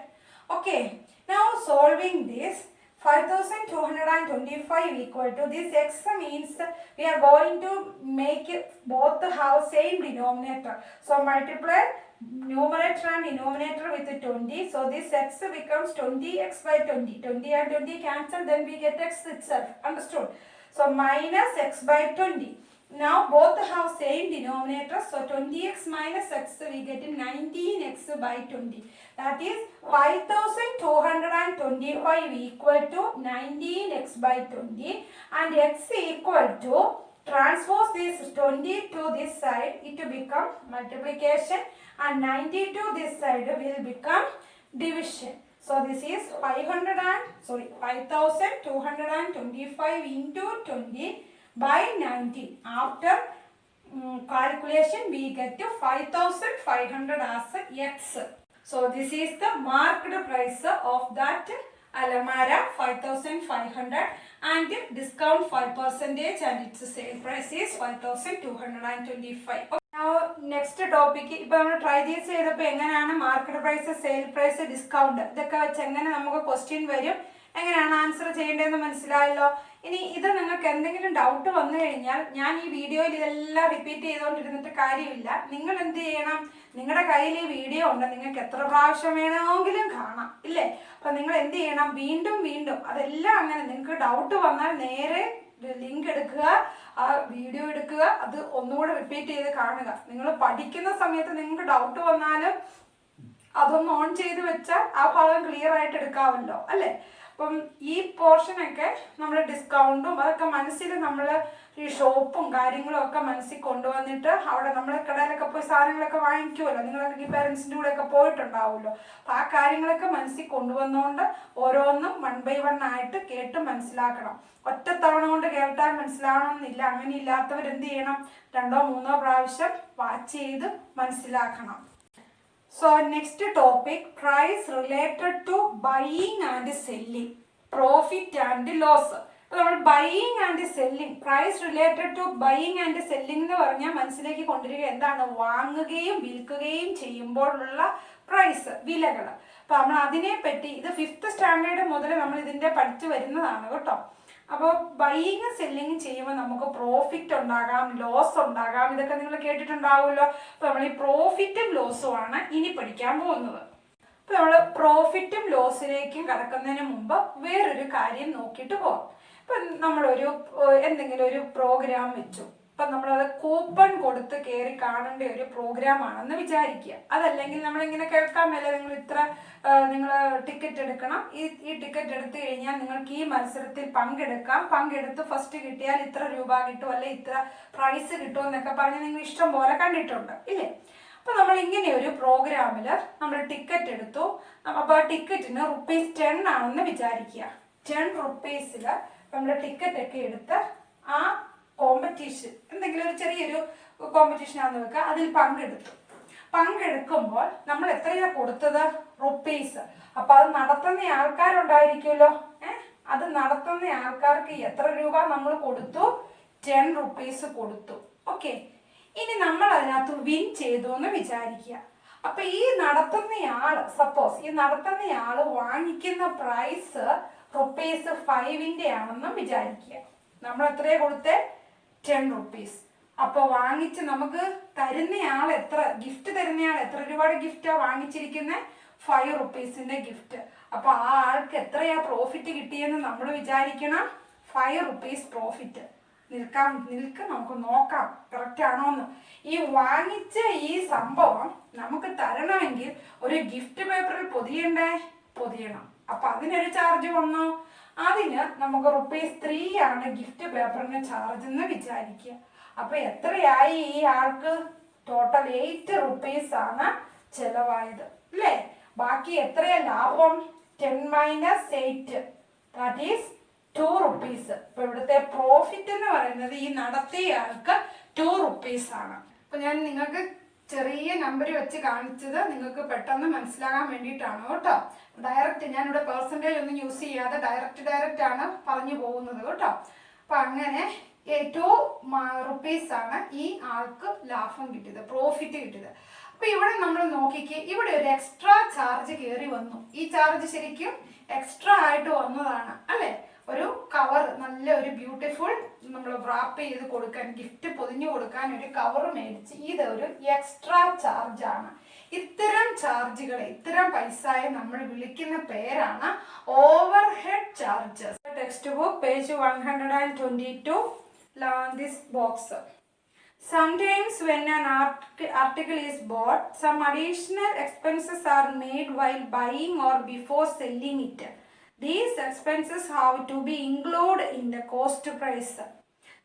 Okay. Now solving this, 5,225 equal to this X means we are going to make both have same denominator. So multiply numerator and denominator with 20. So this X becomes 20X by 20. 20 and 20 cancel, then we get X itself. Understood? So minus X by 20. Now both have same denominator. So 20X minus X we get 19X by 20. That is 5,225 equal to 19X by 20, and X equal to, transpose this 20 to this side, it will become multiplication, and 90 to this side will become division. So this is 5,225 into 20 by 90. After calculation we get to 5,500 as X. So this is the marked price of that Alamara 5,500 and discount 5% and its sale price is 5,225. Now next topic, ഇപ്പോൾ നമ്മൾ try ചെയ്ത് ചെയ്തപ്പോൾ എങ്ങനെയാണ് market price, sale price, discount ഇതൊക്കെ വെച്ച് എങ്ങനെ നമുക്ക് question വരും, എങ്ങനെയാണ് ആൻസർ ചെയ്യേണ്ടതെന്ന് മനസ്സിലായല്ലോ. ഇനി ഇത് നിങ്ങൾക്ക് എന്തെങ്കിലും ഡൗട്ട് വന്നു കഴിഞ്ഞാൽ ഞാൻ ഈ വീഡിയോയിൽ ഇതെല്ലാം റിപ്പീറ്റ് ചെയ്തുകൊണ്ടിരുന്നിട്ട് കാര്യമില്ല. നിങ്ങൾ എന്ത് ചെയ്യണം, നിങ്ങളുടെ കയ്യിൽ ഈ വീഡിയോ ഉണ്ട്, നിങ്ങൾക്ക് എത്ര പ്രാവശ്യം വേണമെങ്കിലും കാണാം ഇല്ലേ. അപ്പം നിങ്ങൾ എന്ത് ചെയ്യണം, വീണ്ടും വീണ്ടും അതെല്ലാം അങ്ങനെ നിങ്ങൾക്ക് ഡൗട്ട് വന്നാൽ നേരെ ലിങ്ക് എടുക്കുക, ആ വീഡിയോ എടുക്കുക, അത് ഒന്നുകൂടെ റിപ്പീറ്റ് ചെയ്ത് കാണുക. നിങ്ങൾ പഠിക്കുന്ന സമയത്ത് നിങ്ങൾക്ക് ഡൗട്ട് വന്നാലും അതൊന്ന് ഓൺ ചെയ്ത് വെച്ചാൽ ആ ഭാഗം ക്ലിയർ ആയിട്ട് എടുക്കാമല്ലോ അല്ലേ. അപ്പം ഈ പോർഷനൊക്കെ നമ്മൾ ഡിസ്കൗണ്ടും അതൊക്കെ മനസ്സിൽ നമ്മൾ ഈ ഷോപ്പും കാര്യങ്ങളും ഒക്കെ മനസ്സിൽ കൊണ്ടുവന്നിട്ട് അവിടെ നമ്മൾ കടയിലൊക്കെ പോയി സാധനങ്ങളൊക്കെ വാങ്ങിക്കുമല്ലോ, നിങ്ങളല്ലെങ്കിൽ പേരൻസിൻ്റെ കൂടെ ഒക്കെ പോയിട്ടുണ്ടാവുമല്ലോ. അപ്പം ആ കാര്യങ്ങളൊക്കെ മനസ്സിൽ കൊണ്ടുവന്നുകൊണ്ട് ഓരോന്നും 1 by 1 ആയിട്ട് കേട്ട് മനസ്സിലാക്കണം. ഒറ്റത്തവണ കൊണ്ട് കേട്ടാൽ മനസ്സിലാവണമെന്നില്ല. അങ്ങനെ ഇല്ലാത്തവരെന്ത് ചെയ്യണം, 2 or 3 പ്രാവശ്യം വാച്ച് ചെയ്ത് മനസ്സിലാക്കണം. So next topic, price related to buying and selling, profit and loss. നമ്മൾ buying and selling, price related to buying and selling എന്ന് പറഞ്ഞാൽ മനസ്സിലേക്ക് കൊണ്ടുവരിക എന്താണ്, വാങ്ങുകയും വിൽക്കുകയും ചെയ്യുമ്പോഴുള്ള പ്രൈസ്, വിലകൾ. അപ്പം നമ്മൾ അതിനെപ്പറ്റി ഇത് 5th സ്റ്റാൻഡേർഡ് മുതൽ നമ്മൾ ഇതിൻ്റെ പഠിച്ചു വരുന്നതാണ് കേട്ടോ. അപ്പോൾ ബൈയിങ് സെല്ലിങ് ചെയ്യുമ്പോൾ നമുക്ക് പ്രോഫിറ്റ് ഉണ്ടാകാം, ലോസ് ഉണ്ടാകാം, ഇതൊക്കെ നിങ്ങൾ കേട്ടിട്ടുണ്ടാവുമല്ലോ. അപ്പോൾ നമ്മൾ ഈ പ്രോഫിറ്റും ലോസും ആണ് ഇനി പഠിക്കാൻ പോകുന്നത്. അപ്പോൾ നമ്മൾ പ്രോഫിറ്റും ലോസിലേക്കും കടക്കുന്നതിന് മുമ്പ് വേറൊരു കാര്യം നോക്കിയിട്ട് പോകാം. ഇപ്പം നമ്മളൊരു എന്തെങ്കിലും ഒരു പ്രോഗ്രാം വെച്ചു, ഇപ്പം നമ്മളത് കൂപ്പൺ കൊടുത്ത് കയറി കാണേണ്ട ഒരു പ്രോഗ്രാം ആണെന്ന് വിചാരിക്കുക. അതല്ലെങ്കിൽ നമ്മളിങ്ങനെ കേൾക്കാൻ മേലെ നിങ്ങൾ ടിക്കറ്റ് എടുക്കണം, ഈ ടിക്കറ്റ് എടുത്തു കഴിഞ്ഞാൽ നിങ്ങൾക്ക് ഈ മത്സരത്തിൽ പങ്കെടുക്കാം, പങ്കെടുത്ത് ഫസ്റ്റ് കിട്ടിയാൽ ഇത്ര രൂപ കിട്ടും, അല്ലെ ഇത്ര പ്രൈസ് കിട്ടും എന്നൊക്കെ പറഞ്ഞ് നിങ്ങൾ ഇഷ്ടം പോലെ കണ്ടിട്ടുണ്ട് ഇല്ലേ. അപ്പോൾ നമ്മൾ ഇങ്ങനെ ഒരു പ്രോഗ്രാമിൽ നമ്മൾ ടിക്കറ്റ് എടുത്തു. അപ്പോൾ ആ ടിക്കറ്റിന് ₹10 ആണെന്ന് വിചാരിക്കുക. 10 rupeesൽ നമ്മൾ ടിക്കറ്റ് ഒക്കെ എടുത്ത് ആ കോമ്പറ്റീഷൻ, എന്തെങ്കിലും ഒരു ചെറിയൊരു കോമ്പറ്റീഷൻ ആണെന്ന് വെക്കുക, അതിൽ പങ്കെടുക്കുമ്പോൾ നമ്മൾ എത്രയാണ് കൊടുത്തത്, ₹. അപ്പോൾ അത് നടത്തുന്ന ആൾക്കാരുണ്ടായിരിക്കുമല്ലോ, അത് നടത്തുന്ന ആൾക്കാർക്ക് എത്ര രൂപ നമ്മൾ കൊടുത്തു, 10 rupees കൊടുത്തു. ഓക്കെ, ഇനി നമ്മൾ അതിനകത്ത് വിൻ ചെയ്തു എന്ന് വിചാരിക്കുക. അപ്പം ഈ നടത്തുന്നയാൾ, സപ്പോസ് ഈ നടത്തുന്നയാൾ വാങ്ങിക്കുന്ന പ്രൈസ് ₹5 ആണെന്ന് വിചാരിക്കുക. നമ്മൾ എത്രയാ കൊടുത്തേ? 10 rupees. അപ്പോൾ വാങ്ങിച്ച് നമുക്ക് തരുന്നയാൾ എത്ര, ഗിഫ്റ്റ് തരുന്നയാൾ എത്ര രൂപയുടെ ഗിഫ്റ്റാ വാങ്ങിച്ചിരിക്കുന്നത്? 5 rupeesന്റെ ഗിഫ്റ്റ്. അപ്പോൾ ആ ആൾക്ക് എത്രയാ പ്രോഫിറ്റ് കിട്ടിയെന്ന് നമ്മൾ വിചാരിക്കണം. 5 rupees പ്രോഫിറ്റ്. നമുക്ക് നോക്കാം കറക്റ്റ് ആണോ എന്ന്. ഈ വാങ്ങിച്ച ഈ സംഭവം നമുക്ക് തരണമെങ്കിൽ ഒരു ഗിഫ്റ്റ് പേപ്പറിൽ പൊതിയണം. അപ്പൊ അതിനൊരു ചാർജ് വന്നോ? അതിന് നമുക്ക് ₹3 ആണ് ഗിഫ്റ്റ് പേപ്പറിന് ചാർജ് എന്ന് വിചാരിക്കുക. അപ്പൊ എത്രയായി ഈ ആൾക്ക്? ടോട്ടൽ 8 rupees ആണ് ചെലവായത് അല്ലേ? ബാക്കി എത്രയാ ലാഭം? 10 - 8 ദാറ്റ് ഈസ് 2 rupees. ഇപ്പൊ ഇവിടുത്തെ പ്രോഫിറ്റ് എന്ന് പറയുന്നത് ഈ നടത്തിയ ആൾക്ക് 2 rupees ആണ്. അപ്പൊ ഞാൻ നിങ്ങൾക്ക് ചെറിയ നമ്പർ വെച്ച് കാണിച്ചത് നിങ്ങൾക്ക് പെട്ടെന്ന് മനസ്സിലാകാൻ വേണ്ടിയിട്ടാണ് കേട്ടോ. ഡയറക്റ്റ് ഞാനിവിടെ പെർസെൻറ്റേജ് ഒന്നും യൂസ് ചെയ്യാതെ ഡയറക്റ്റ് ആണ് പറഞ്ഞു പോകുന്നത് കേട്ടോ. അപ്പൊ അങ്ങനെ 2 rupees ആണ് ഈ ആൾക്ക് ലാഭം കിട്ടിയത്, പ്രോഫിറ്റ് കിട്ടിയത്. അപ്പൊ ഇവിടെ നമ്മൾ നോക്കിക്കേ, ഇവിടെ ഒരു എക്സ്ട്രാ ചാർജ് കയറി വന്നു. ഈ ചാർജ് ശരിക്കും എക്സ്ട്രാ ആയിട്ട് വന്നതാണ് അല്ലേ? ഒരു കവർ, നല്ല ഒരു ബ്യൂട്ടിഫുൾ നമ്മൾ റാപ്പ് ചെയ്ത് കൊടുക്കാൻ, ഗിഫ്റ്റ് പൊതിഞ്ഞു കൊടുക്കാൻ ഒരു കവർ മേടിച്ച്, ഇതൊരു എക്സ്ട്രാ ചാർജ് ആണ്. ഇത്തരം ചാർജുകളെ, ഇത്തരം പൈസയെ നമ്മൾ വിളിക്കുന്ന പേരാണ് over head charges. Text book page 122, this box. Sometimes when an article is bought, some additional expenses are made while buying or before selling it. These expenses have to be included in the cost price.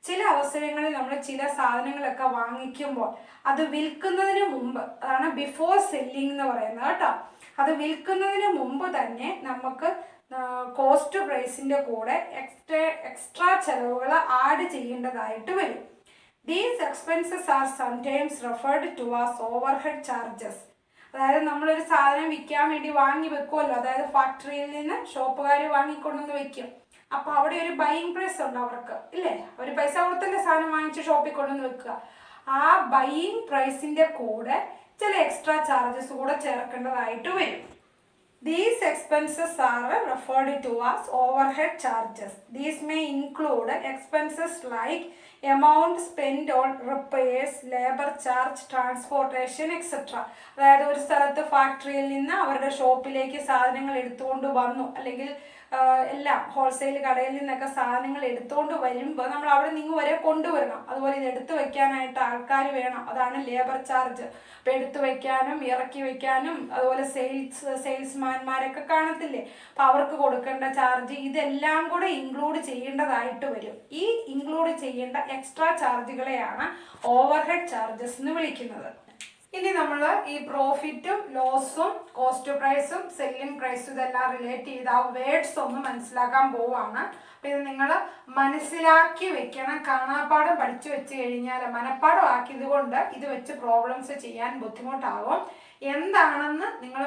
ചില അവസരങ്ങളിൽ നമ്മൾ ചില സാധനങ്ങളൊക്കെ വാങ്ങിക്കുമ്പോൾ അത് വിൽക്കുന്നതിന് മുമ്പ്, അതാണ് before selling എന്ന് പറയുന്നത് കേട്ടോ. അത് വിൽക്കുന്നതിന് മുമ്പ് തന്നെ നമുക്ക് കോസ്റ്റ് പ്രൈസിൻ്റെ കൂടെ എക്സ്ട്രാ ചെലവുകൾ ആഡ് ചെയ്യേണ്ടതായിട്ട് വരും. These expenses are sometimes referred to as overhead charges. അതായത് നമ്മളൊരു സാധനം വിൽക്കാൻ വേണ്ടി വാങ്ങി വെക്കുമല്ലോ, അതായത് ഫാക്ടറിയിൽ നിന്ന് ഷോപ്പുകാർ വാങ്ങിക്കൊണ്ടുവന്ന് വെക്കും. അപ്പോൾ അവിടെ ഒരു ബൈയിങ് പ്രൈസ് ഉണ്ട് അവർക്ക് ഇല്ലേ? ഒരു പൈസ കൊടുത്തല്ലേ സാധനം വാങ്ങിച്ച് ഷോപ്പിൽ കൊണ്ടുവന്ന് വെക്കുക. ആ ബൈയിങ് പ്രൈസിൻ്റെ കൂടെ ചില എക്സ്ട്രാ ചാർജസ് കൂടെ ചേർക്കേണ്ടതായിട്ട് വരും. These expenses are referred to as overhead charges. These may include expenses like amount spent on repairs, labor charge, transportation, etc. അതായത് ഒരു സ്ഥലത്ത് ഫാക്ടറിയിൽ നിന്ന് അവരുടെ ഷോപ്പിലേക്ക് സാധനങ്ങൾ എടുത്തുകൊണ്ട് വന്നു, അല്ലെങ്കിൽ എല്ലാം ഹോൾസെയിൽ കടയിൽ നിന്നൊക്കെ സാധനങ്ങൾ എടുത്തുകൊണ്ട് വരുമ്പോൾ നമ്മൾ അവിടെ നിന്ന് വരെ കൊണ്ടുവരണം. അതുപോലെ ഇത് എടുത്തു വയ്ക്കാനായിട്ട് ആൾക്കാർ വേണം, അതാണ് ലേബർ ചാർജ്. അപ്പോൾ എടുത്തു വയ്ക്കാനും ഇറക്കി വയ്ക്കാനും അതുപോലെ സെയിൽസ്മാൻമാരൊക്കെ കാണത്തില്ലേ, അപ്പോൾ അവർക്ക് കൊടുക്കേണ്ട ചാർജ്, ഇതെല്ലാം കൂടെ ഇൻക്ലൂഡ് ചെയ്യേണ്ടതായിട്ട് വരും. ഈ ഇൻക്ലൂഡ് ചെയ്യേണ്ട എക്സ്ട്രാ ചാർജുകളെയാണ് ഓവർഹെഡ് ചാർജസ് എന്ന് വിളിക്കുന്നത്. ഇനി നമ്മൾ ഈ പ്രോഫിറ്റും ലോസും കോസ്റ്റ് പ്രൈസും സെല്ലിംഗ് പ്രൈസും ഇതെല്ലാം റിലേറ്റ് ചെയ്ത് ആ വേർഡ്സ് ഒന്ന് മനസ്സിലാക്കാൻ പോവാണ്. അപ്പം ഇത് നിങ്ങൾ മനസ്സിലാക്കി വെക്കണം. കാണാപ്പാടം പഠിച്ചു വെച്ച് കഴിഞ്ഞാൽ, മനപ്പാടം ആക്കിയത് കൊണ്ട് ഇത് വെച്ച് പ്രോബ്ലംസ് ചെയ്യാൻ ബുദ്ധിമുട്ടാകും. എന്താണെന്ന് നിങ്ങൾ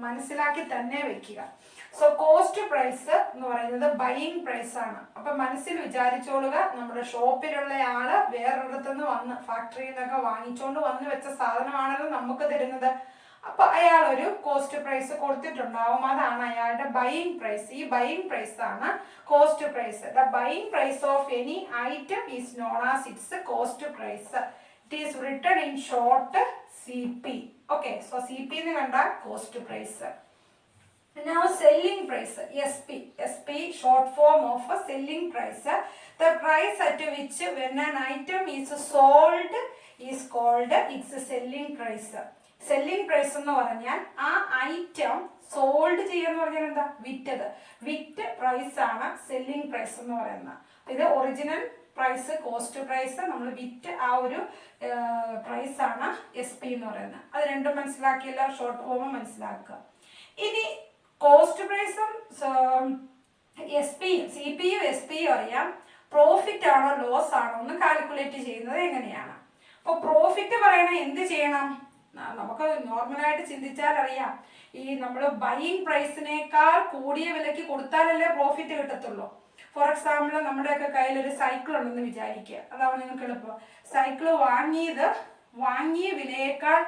മനസ്സിലാക്കി തന്നെ വെക്കുക. സോ കോസ്റ്റ് പ്രൈസ് എന്ന് പറയുന്നത് ബൈയിങ് പ്രൈസ് ആണ്. അപ്പൊ മനസ്സിൽ വിചാരിച്ചോളുക, നമ്മുടെ ഷോപ്പിലുള്ള ആള് വേറൊരിടത്തുനിന്ന് വന്ന് ഫാക്ടറിയിൽ നിന്നൊക്കെ വാങ്ങിച്ചോണ്ട് വന്ന് വെച്ച സാധനമാണല്ലോ നമുക്ക് തരുന്നത്. അപ്പൊ അയാൾ ഒരു കോസ്റ്റ് പ്രൈസ് കൊടുത്തിട്ടുണ്ടാവും, അതാണ് അയാളുടെ ബൈയിങ് പ്രൈസ്. ഈ ബൈയിങ് പ്രൈസ് ആണ് cost price. The buying price of any item is known as its cost price. It is written in short CP. Okay, so CP എന്ന് കണ്ടാൽ cost price. Now selling price, SP short form of a selling price. The price at which when an item is sold is called its selling price. Selling price എന്ന് പറഞ്ഞാൽ ആ item sold ചെയ്യാന്ന് പറഞ്ഞാൽ എന്താ? വിറ്റ് price ആണ് selling price എന്ന് പറയുന്നത്. ഇത് ഒറിജിനൽ പ്രൈസ്, കോസ്റ്റ് പ്രൈസ്, നമ്മൾ വിറ്റ് ആ ഒരു പ്രൈസ് ആണ് SP എന്ന് പറയുന്നത്. അത് രണ്ടും മനസ്സിലാക്കിയല്ല, ഷോർട്ട് ഫോം മനസ്സിലാക്കുക. ഇനി കോസ്റ്റ് പ്രൈസും CPയും SPയും അറിയാം. പ്രോഫിറ്റ് ആണോ ലോസ് ആണോ എന്ന് കാൽക്കുലേറ്റ് ചെയ്യുന്നത് എങ്ങനെയാണ്? അപ്പോൾ പ്രോഫിറ്റ് പറയണ എന്ത് ചെയ്യണം? നമുക്ക് നോർമലായിട്ട് ചിന്തിച്ചാൽ അറിയാം, ഈ നമ്മൾ ബൈയിങ് പ്രൈസിനേക്കാൾ കൂടിയ വിലയ്ക്ക് കൊടുത്താലല്ലേ പ്രോഫിറ്റ് കിട്ടത്തുള്ളൂ. ഫോർ എക്സാമ്പിൾ, നമ്മുടെയൊക്കെ കയ്യിൽ ഒരു സൈക്കിൾ ഉണ്ടെന്ന് വിചാരിക്കുക, അതാണ് നിങ്ങൾക്ക് എളുപ്പം. സൈക്കിൾ വാങ്ങിയ വിലയേക്കാൾ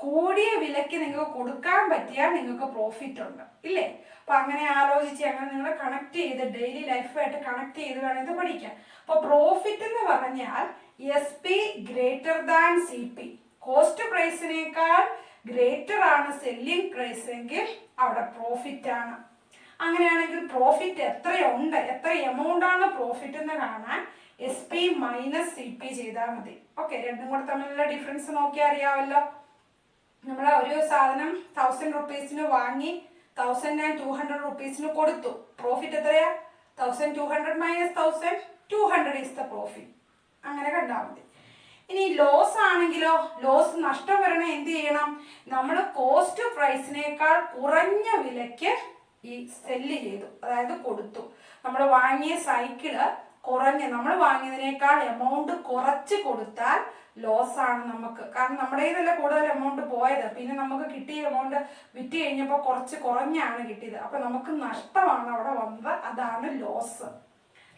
കൂടിയ വിലയ്ക്ക് നിങ്ങൾക്ക് കൊടുക്കാൻ പറ്റിയാൽ നിങ്ങൾക്ക് പ്രോഫിറ്റ് ഉണ്ട് ഇല്ലേ? അപ്പൊ അങ്ങനെ ആലോചിച്ച് അങ്ങനെ നിങ്ങൾ കണക്ട് ചെയ്ത് ഡെയിലി ലൈഫായിട്ട് കണക്ട് ചെയ്ത് വേണം ഇത് പഠിക്കാൻ. അപ്പൊ പ്രോഫിറ്റ് എന്ന് പറഞ്ഞാൽ SP greater than CP, cost പ്രൈസിനേക്കാൾ ഗ്രേറ്റർ ആണ് സെല്ലിംഗ് പ്രൈസ് എങ്കിൽ അവിടെ പ്രോഫിറ്റ് ആണ്. അങ്ങനെയാണെങ്കിൽ പ്രോഫിറ്റ് എത്രയുണ്ട്, എത്ര എമൗണ്ട് ആണ് പ്രോഫിറ്റ് എന്ന് കാണാൻ SP മൈനസ് CP ചെയ്താൽ മതി. ഓക്കെ, രണ്ടും കൂടെ തമ്മിലുള്ള ഡിഫറൻസ് നോക്കിയാൽ അറിയാമല്ലോ. നമ്മൾ ഒരു സാധനം 1000 റുപ്പീസിന് വാങ്ങി 1200 റുപ്പീസിന് കൊടുത്തു. പ്രോഫിറ്റ് എത്രയാ? 1200 മൈനസ് 1200 ഈസ് ദ പ്രോഫിറ്റ്. അങ്ങനെ കണ്ടാൽ മതി. ഇനി ലോസ് ആണെങ്കിലോ, ലോസ് നഷ്ടം വരണേ എന്ത് ചെയ്യണം? നമ്മൾ കോസ്റ്റ് പ്രൈസിനേക്കാൾ കുറഞ്ഞ വിലയ്ക്ക് ഈ സെല്ല് ചെയ്തു, അതായത് കൊടുത്തു. നമ്മൾ വാങ്ങിയ സൈക്കിള് കുറഞ്ഞ്, നമ്മൾ വാങ്ങിയതിനേക്കാൾ എമൗണ്ട് കുറച്ച് കൊടുത്താൽ ലോസ് ആണ് നമുക്ക്. കാരണം നമ്മുടെ കയ്യിലല്ല കൂടുതൽ എമൗണ്ട് പോയത്, പിന്നെ നമുക്ക് കിട്ടിയ എമൗണ്ട് വിറ്റ് കഴിഞ്ഞപ്പോൾ കുറച്ച് കുറഞ്ഞാണ് കിട്ടിയത്. അപ്പൊ നമുക്ക് നഷ്ടമാണ് അവിടെ വന്നത്, അതാണ് ലോസ്.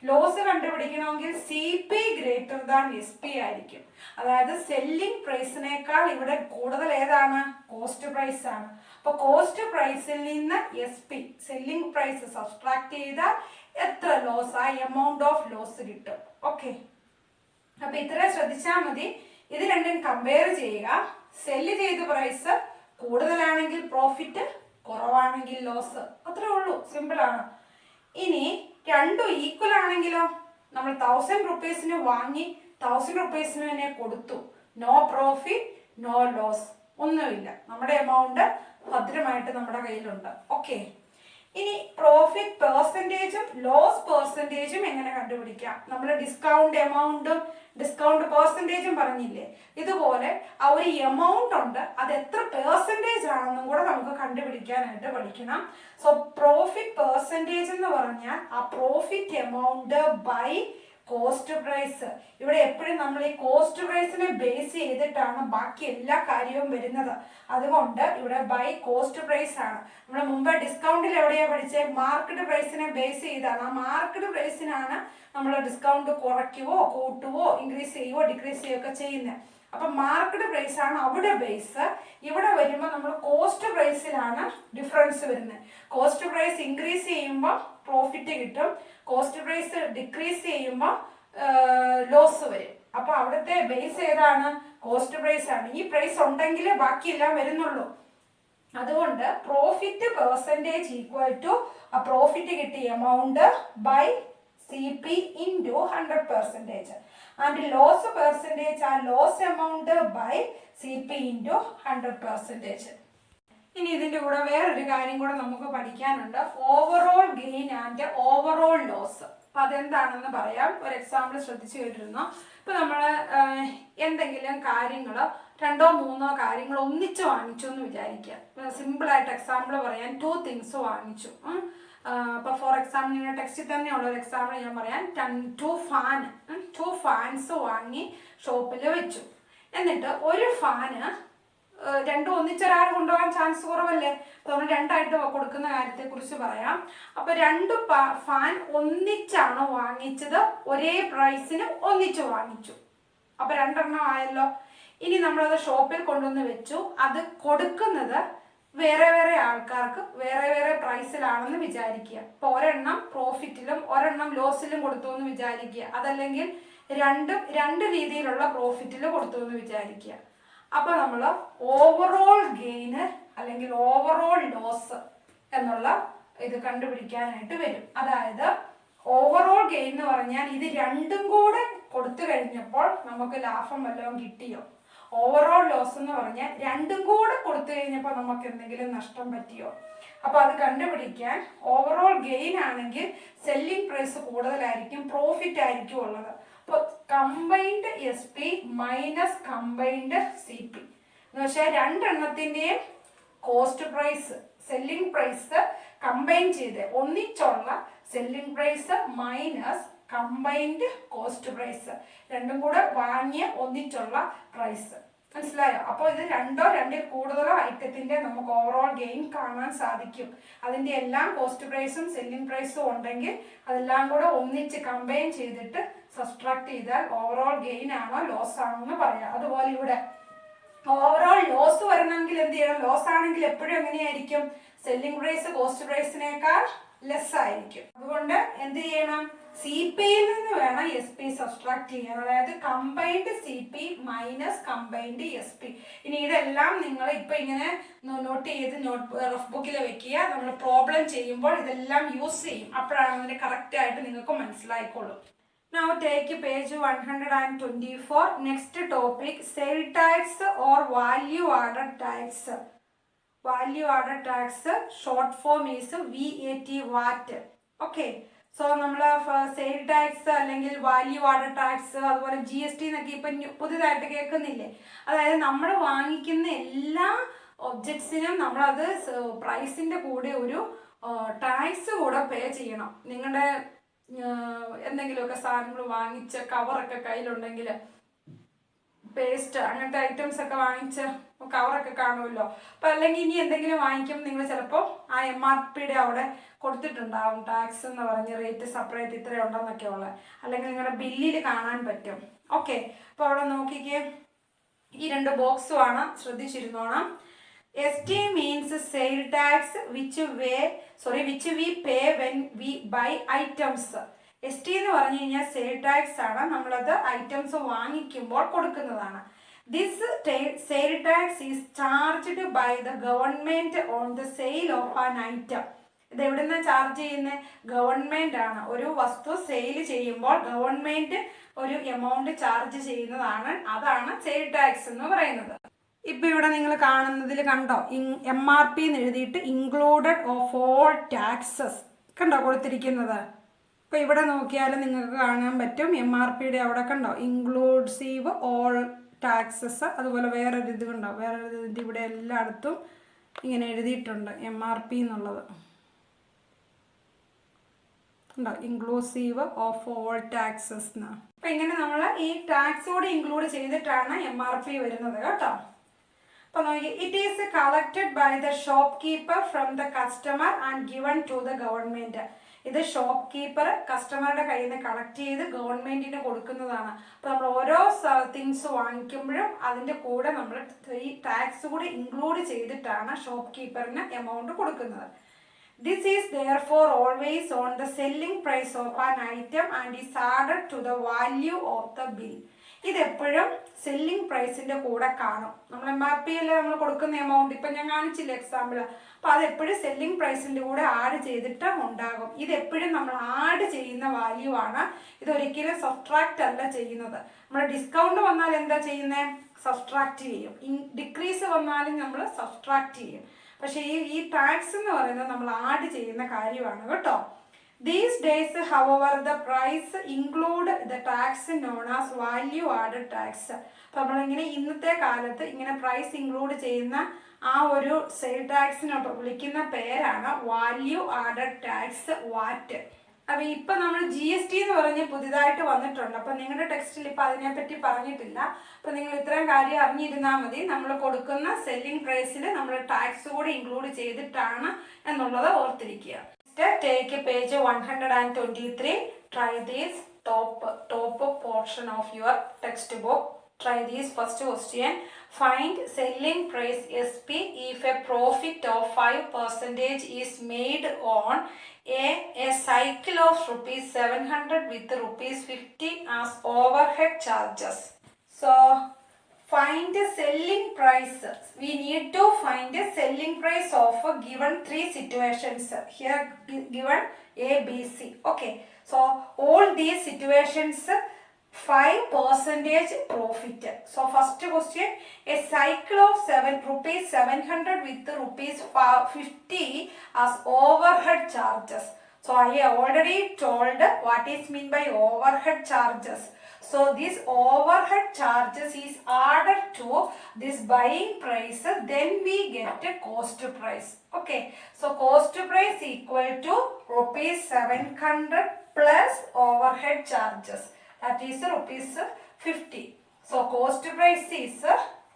ലോസ് കണ്ടുപിടിക്കണമെങ്കിൽ CP ഗ്രേറ്റർ ദാൻ SP ആയിരിക്കും. അതായത് സെല്ലിംഗ് പ്രൈസിനേക്കാൾ ഇവിടെ കൂടുതൽ ഏതാണ്? കോസ്റ്റ് പ്രൈസ് ആണ്. അപ്പൊ കോസ്റ്റ് പ്രൈസിൽ നിന്ന് SP സെല്ലിംഗ് പ്രൈസ് സബ്സ്ട്രാക്ട് ചെയ്താൽ എത്ര ലോസ്, ആ എമൗണ്ട് ഓഫ് ലോസ് കിട്ടും. ഓക്കെ, അപ്പൊ ഇത്ര ശ്രദ്ധിച്ചാൽ മതി. ഇത് രണ്ടും കമ്പയർ ചെയ്യുക. സെല്ല് ചെയ്ത പ്രൈസ് കൂടുതലാണെങ്കിൽ പ്രോഫിറ്റ്, കുറവാണെങ്കിൽ ലോസ്. അത്രേ ഉള്ളൂ, സിമ്പിൾ ആണ്. ഇനി രണ്ടും ഈക്വൽ ആണെങ്കിലോ, നമ്മൾ 1000 റുപ്പീസിന് വാങ്ങി 1000 റുപ്പീസിന് തന്നെ കൊടുത്തു. നോ പ്രോഫിറ്റ്, നോ ലോസ്, ഒന്നുമില്ല. നമ്മുടെ എമൗണ്ട് ഭദ്രമായിട്ട് നമ്മുടെ കയ്യിലുണ്ട്. ഓക്കെ, ഇനി പ്രോഫിറ്റ് പെർസെൻറ്റേജും ലോസ് പെർസെൻറ്റേജും എങ്ങനെ കണ്ടുപിടിക്കാം? നമ്മൾ ഡിസ്കൗണ്ട് എമൗണ്ടും ഡിസ്കൗണ്ട് പെർസെൻറ്റേജും പറഞ്ഞില്ലേ, ഇതുപോലെ ആ ഒരു എമൗണ്ട് ഉണ്ട്, അത് എത്ര പെർസെൻറ്റേജ് ആണെന്നും കൂടെ നമുക്ക് കണ്ടുപിടിക്കാനായിട്ട് പഠിക്കണം. സോ പ്രോഫിറ്റ് പെർസെൻറ്റേജ് എന്ന് പറഞ്ഞാൽ ആ profit amount by cost price. ഇവിടെ എപ്പോഴും നമ്മൾ ഈ കോസ്റ്റ് പ്രൈസിനെ ബേസ് ചെയ്തിട്ടാണ് ബാക്കി എല്ലാ കാര്യവും വരുന്നത്. അതുകൊണ്ട് ഇവിടെ ബൈ കോസ്റ്റ് പ്രൈസ് ആണ്. നമ്മൾ മുമ്പ് ഡിസ്കൗണ്ടിൽ എവിടെയാ പഠിച്ചത്? മാർക്കറ്റ് പ്രൈസിനെ ബേസ് ചെയ്താണ്. ആ മാർക്കറ്റ് പ്രൈസിനാണ് നമ്മൾ ഡിസ്കൗണ്ട് കുറയ്ക്കുവോ കൂട്ടുവോ ഇൻക്രീസ് ചെയ്യുവോ ഡിക്രീസ് ചെയ്യുകയോ ഒക്കെ ചെയ്യുന്നത്. അപ്പൊ മാർക്കറ്റ് പ്രൈസ് ആണ് അവിടെ ബേസ്. ഇവിടെ വരുമ്പോൾ നമ്മൾ കോസ്റ്റ് പ്രൈസിലാണ് ഡിഫറൻസ് വരുന്നത്. കോസ്റ്റ് പ്രൈസ് ഇൻക്രീസ് ചെയ്യുമ്പോൾ പ്രോഫിറ്റ് കിട്ടും, കോസ്റ്റ് പ്രൈസ് ഡിക്രീസ് ചെയ്യുമ്പോൾ ലോസ് വരും. അപ്പൊ അവിടുത്തെ ബേസ് ഏതാണ്? കോസ്റ്റ് പ്രൈസ് ആണ്. ഈ പ്രൈസ് ഉണ്ടെങ്കിലേ ബാക്കിയെല്ലാം വരുന്നുള്ളൂ. അതുകൊണ്ട് പ്രോഫിറ്റ് പെർസെൻറ്റേജ് ഈക്വൽ ടു ആ പ്രോഫിറ്റ് കിട്ടിയ amount by CP into 100%. And loss percentage are loss amount by CP into 100%. ഇനി ഇതിൻ്റെ കൂടെ വേറൊരു കാര്യം കൂടെ നമുക്ക് പഠിക്കാനുണ്ട്, overall gain and overall loss. അപ്പം അതെന്താണെന്ന് പറയാം. ഒരു എക്സാമ്പിൾ ശ്രദ്ധിച്ചു കേട്ടിരുന്നു. ഇപ്പം നമ്മൾ എന്തെങ്കിലും കാര്യങ്ങൾ 2 or 3 കാര്യങ്ങൾ ഒന്നിച്ച് വാങ്ങിച്ചു എന്ന് വിചാരിക്കുക. സിമ്പിളായിട്ട് എക്സാമ്പിൾ പറയാൻ 2 things വാങ്ങിച്ചു. അപ്പോൾ ഫോർ എക്സാമ്പിൾ നിങ്ങളുടെ ടെക്സ്റ്റിൽ തന്നെയുള്ള ഒരു എക്സാമ്പിൾ ഞാൻ പറയാം. 2 ഫാൻസ് വാങ്ങി ഷോപ്പിൽ വെച്ചു. എന്നിട്ട് ഒരു ഫാന് രണ്ടും ഒന്നിച്ചൊരാൾ കൊണ്ടുപോകാൻ ചാൻസ് കുറവല്ലേ. അപ്പോൾ നമ്മൾ 2 ആയിട്ട് കൊടുക്കുന്ന കാര്യത്തെക്കുറിച്ച് പറയാം. അപ്പോൾ 2 ഫാൻ ഒന്നിച്ചാണ് വാങ്ങിച്ചത്, ഒരേ പ്രൈസിന് ഒന്നിച്ച് വാങ്ങിച്ചു. അപ്പോൾ 2 എണ്ണം ആയല്ലോ. ഇനി നമ്മളത് ഷോപ്പിൽ കൊണ്ടുവന്ന് വെച്ചു. അത് കൊടുക്കുന്നത് വേറെ വേറെ ആൾക്കാർക്ക് വേറെ വേറെ പ്രൈസിലാണെന്ന് വിചാരിക്കുക. അപ്പോൾ ഒരെണ്ണം പ്രോഫിറ്റിലും ഒരെണ്ണം ലോസിലും കൊടുത്തു എന്ന് വിചാരിക്കുക. അതല്ലെങ്കിൽ രണ്ട് രീതിയിലുള്ള പ്രോഫിറ്റിൽ കൊടുത്തു എന്ന് വിചാരിക്കുക. അപ്പോൾ നമ്മൾ ഓവറോൾ ഗെയിന് അല്ലെങ്കിൽ ഓവറോൾ ലോസ് എന്നുള്ള ഇത് കണ്ടുപിടിക്കാനായിട്ട് വരും. അതായത് ഓവറോൾ ഗെയിൻ എന്ന് പറഞ്ഞാൽ ഇത് രണ്ടും കൂടെ കൊടുത്തു കഴിഞ്ഞപ്പോൾ നമുക്ക് ലാഭം വല്ലതും കിട്ടിയോ. ഓവറോൾ ലോസ് എന്ന് പറഞ്ഞാൽ രണ്ടും കൂടെ കൊടുത്തു കഴിഞ്ഞപ്പോൾ നമുക്ക് എന്തെങ്കിലും നഷ്ടം പറ്റിയോ. അപ്പോൾ അത് കണ്ടുപിടിക്കാൻ ഓവറോൾ ഗെയിൻ ആണെങ്കിൽ സെല്ലിംഗ് പ്രൈസ് കൂടുതലായിരിക്കും, പ്രോഫിറ്റ് ആയിരിക്കും ഉള്ളത്. അപ്പോൾ combined SP minus combined CP എന്ന് വെച്ചാൽ 2 എണ്ണത്തിൻ്റെയും cost price selling price combine ചെയ്ത് ഒന്നിച്ചുള്ള selling price minus combined cost price, രണ്ടും കൂടെ വാങ്ങിയ ഒന്നിച്ചുള്ള പ്രൈസ്. മനസ്സിലായോ? അപ്പോൾ ഇത് 2 or 2 കൂടുതലോ ഐറ്റത്തിന്റെ നമുക്ക് ഓവറോൾ ഗെയിൻ കാണാൻ സാധിക്കും. അതിന്റെ എല്ലാം കോസ്റ്റ് പ്രൈസും സെല്ലിംഗ് പ്രൈസും ഉണ്ടെങ്കിൽ അതെല്ലാം കൂടെ ഒന്നിച്ച് കമ്പൈൻ ചെയ്തിട്ട് സബ്സ്ട്രാക്ട് ചെയ്താൽ ഓവറോൾ ഗെയിൻ ആണോ ലോസ് ആണോ എന്ന് പറയാം. അതുപോലെ ഇവിടെ ഓവറോൾ ലോസ് വരണമെങ്കിൽ എന്ത് ചെയ്യണം? ലോസ് ആണെങ്കിൽ എപ്പോഴും എങ്ങനെയായിരിക്കും? സെല്ലിംഗ് പ്രൈസ് കോസ്റ്റ് പ്രൈസിനേക്കാൾ ലെസ് ആയിരിക്കും. അതുകൊണ്ട് എന്ത് ചെയ്യണം? സി പിയിൽ നിന്ന് വേണം എസ് പി സബ്സ്ട്രാക്ട് ചെയ്യാൻ. അതായത് combined C P minus combined S P. ഇനി ഇതെല്ലാം നിങ്ങൾ ഇപ്പൊ ഇങ്ങനെ നോട്ട് ചെയ്ത് റഫ് ബുക്കിൽ വെക്കുക. നമ്മൾ പ്രോബ്ലം ചെയ്യുമ്പോൾ ഇതെല്ലാം യൂസ് ചെയ്യും. അപ്പോഴാണ് അതിന് കറക്റ്റ് ആയിട്ട് നിങ്ങൾക്ക് മനസ്സിലായിക്കോളും. Now take page 124. Next topic, sale tax or value added tax. Value added tax short form is VAT. VAT. Okay. So നമ്മൾ സെയിൽ ടാക്സ് അല്ലെങ്കിൽ വാല്യൂ ആഡഡ് ടാക്സ് അതുപോലെ GST എന്നൊക്കെ ഇപ്പം പുതിയതായിട്ട് കേൾക്കുന്നില്ലേ? അതായത് നമ്മൾ വാങ്ങിക്കുന്ന എല്ലാ ഒബ്ജക്ട്സിനും നമ്മളത് പ്രൈസിൻ്റെ കൂടെ ഒരു ടാക്സ് കൂടെ പേ ചെയ്യണം. നിങ്ങളുടെ എന്തെങ്കിലുമൊക്കെ സാധനങ്ങൾ വാങ്ങിച്ച കവറൊക്കെ കയ്യിലുണ്ടെങ്കിൽ, പേസ്റ്റ് അങ്ങനത്തെ ഐറ്റംസ് ഒക്കെ വാങ്ങിച്ച കവറൊക്കെ കാണുമല്ലോ. അപ്പം അല്ലെങ്കിൽ ഇനി എന്തെങ്കിലും വാങ്ങിക്കും നിങ്ങൾ ചിലപ്പോൾ ആ MRPയുടെ അവിടെ കൊടുത്തിട്ടുണ്ടാവും ടാക്സ് എന്ന് പറഞ്ഞ് റേറ്റ് സെപ്പറേറ്റ് ഇത്ര ഉണ്ടെന്നൊക്കെ ഉള്ളത്. അല്ലെങ്കിൽ നിങ്ങളുടെ ബില്ലിൽ കാണാൻ പറ്റും. ഓക്കെ, അപ്പോൾ അവിടെ നോക്കിക്കേ, ഈ 2 ബോക്സുമാണ്, ശ്രദ്ധിച്ചിരുന്നോണം. ST means sale tax which we pay when we buy items. ST എന്ന് പറഞ്ഞു കഴിഞ്ഞാൽ സെയിൽ ടാക്സ് ആണ്, നമ്മളത് ഐറ്റംസ് വാങ്ങിക്കുമ്പോൾ കൊടുക്കുന്നതാണ്. This sale tax is charged by the government on the sale of an item. ഇത് എവിടെ നിന്നാണ് ചാർജ് ചെയ്യുന്നത്? ഗവൺമെന്റ് ആണ്. ഒരു വസ്തു സെയിൽ ചെയ്യുമ്പോൾ ഗവൺമെന്റ് ഒരു എമൗണ്ട് ചാർജ് ചെയ്യുന്നതാണ്, അതാണ് സെയിൽ ടാക്സ് എന്ന് പറയുന്നത്. ഇപ്പൊ ഇവിടെ നിങ്ങൾ കാണുന്നതിൽ കണ്ടോ, MRP എന്ന് എഴുതിയിട്ട് ഇൻക്ലൂഡഡ് ഓഫ് ഓൾ ടാക്സസ് കണ്ടോ കൊടുത്തിരിക്കുന്നത്. ഇപ്പൊ ഇവിടെ നോക്കിയാലും നിങ്ങൾക്ക് കാണാൻ പറ്റും MRPയുടെ അവിടെ കണ്ടോ ഇൻക്ലൂസീവ് ഓൾ ടാക്സസ്. അതുപോലെ വേറൊരു ഇത് കണ്ടോ, വേറൊരു ഇത് ഇവിടെ എല്ലായിടത്തും ഇങ്ങനെ എഴുതിയിട്ടുണ്ട് MRP എന്നുള്ളത് ഉണ്ടോ, ഇൻക്ലൂസീവ് ഓഫ് ഓൾ ടാക്സസ് എന്ന്. അപ്പം ഇങ്ങനെ നമ്മൾ ഈ ടാക്സ് കൂടി ഇൻക്ലൂഡ് ചെയ്തിട്ടാണ് MRP വരുന്നത് കേട്ടോ. അപ്പോൾ നോക്കി, it is collected by the shopkeeper from the customer and given to the government. ഇത് ഷോപ്പ് കീപ്പർ കസ്റ്റമറുടെ കയ്യിൽ നിന്ന് കളക്ട് ചെയ്ത് ഗവൺമെൻറ്റിന് കൊടുക്കുന്നതാണ്. അപ്പോൾ നമ്മൾ ഓരോ തിങ്സ് വാങ്ങിക്കുമ്പോഴും അതിൻ്റെ കൂടെ നമ്മൾ ഈ ടാക്സ് കൂടി ഇൻക്ലൂഡ് ചെയ്തിട്ടാണ് ഷോപ്പ് കീപ്പറിന് എമൗണ്ട് കൊടുക്കുന്നത്. This is therefore always on the selling price of an item and is added to the value of the bill. ഇതെപ്പോഴും സെല്ലിംഗ് പ്രൈസിൻ്റെ കൂടെ കാണും. നമ്മൾ MRPയിൽ നമ്മൾ കൊടുക്കുന്ന എമൗണ്ട് ഇപ്പം ഞാൻ കാണിച്ചില്ല എക്സാമ്പിൾ. അപ്പോൾ അതെപ്പോഴും സെല്ലിംഗ് പ്രൈസിൻ്റെ കൂടെ ആഡ് ചെയ്തിട്ട് ഉണ്ടാകും. ഇതെപ്പോഴും നമ്മൾ ആഡ് ചെയ്യുന്ന വാല്യൂ ആണ്. ഇതൊരിക്കലും സബ്ട്രാക്റ്റ് അല്ല ചെയ്യുന്നത്. നമ്മൾ ഡിസ്കൗണ്ട് വന്നാൽ എന്താ ചെയ്യുന്നത്? സബ്ട്രാക്റ്റ് ചെയ്യും. ഡിക്രീസ് വന്നാലും നമ്മൾ സബ്ട്രാക്റ്റ് ചെയ്യും. പക്ഷേ ഈ ടാക്സ് എന്ന് പറയുന്നത് നമ്മൾ ആഡ് ചെയ്യുന്ന കാര്യമാണ് കേട്ടോ. These days, however, the price include the tax known as value added tax. അപ്പോൾ നമ്മളിങ്ങനെ ഇന്നത്തെ കാലത്ത് ഇങ്ങനെ പ്രൈസ് ഇൻക്ലൂഡ് ചെയ്യുന്ന ആ ഒരു സെയിൽ ടാക്സിനോട്ട് വിളിക്കുന്ന പേരാണ് വാല്യൂ ആഡഡ് ടാക്സ്, വാറ്റ്. അപ്പോൾ ഇപ്പം നമ്മൾ GST എന്ന് പറഞ്ഞ് പുതിയതായിട്ട് വന്നിട്ടുണ്ട്. അപ്പം നിങ്ങളുടെ ടെക്സ്റ്റിൽ ഇപ്പം അതിനെപ്പറ്റി പറഞ്ഞിട്ടില്ല. അപ്പം നിങ്ങൾ ഇത്രയും കാര്യം അറിഞ്ഞിരുന്നാൽ മതി. നമ്മൾ കൊടുക്കുന്ന സെല്ലിംഗ് പ്രൈസിൽ നമ്മൾ ടാക്സ് കൂടി ഇൻക്ലൂഡ് ചെയ്തിട്ടാണ് എന്നുള്ളത് ഓർത്തിരിക്കുക. Take page 123. Try this top portion of your textbook. Try this first question. Find selling price SP if a profit of 5% is made on a cycle of rupees 700 with rupees 50 as overhead charges. So find the selling price. We need to find the selling price of given 3 situations. Here given A, B, C. Okay. So all these situations 5% profit. So first question, a cycle of rupees 700 with rupees 50 as overhead charges. So I have already told what is meant by overhead charges. So this overhead charges is added to this buying price, then we get a cost price. Okay, so cost price equal to rupees 700 plus overhead charges, that is rupees 50. So cost price is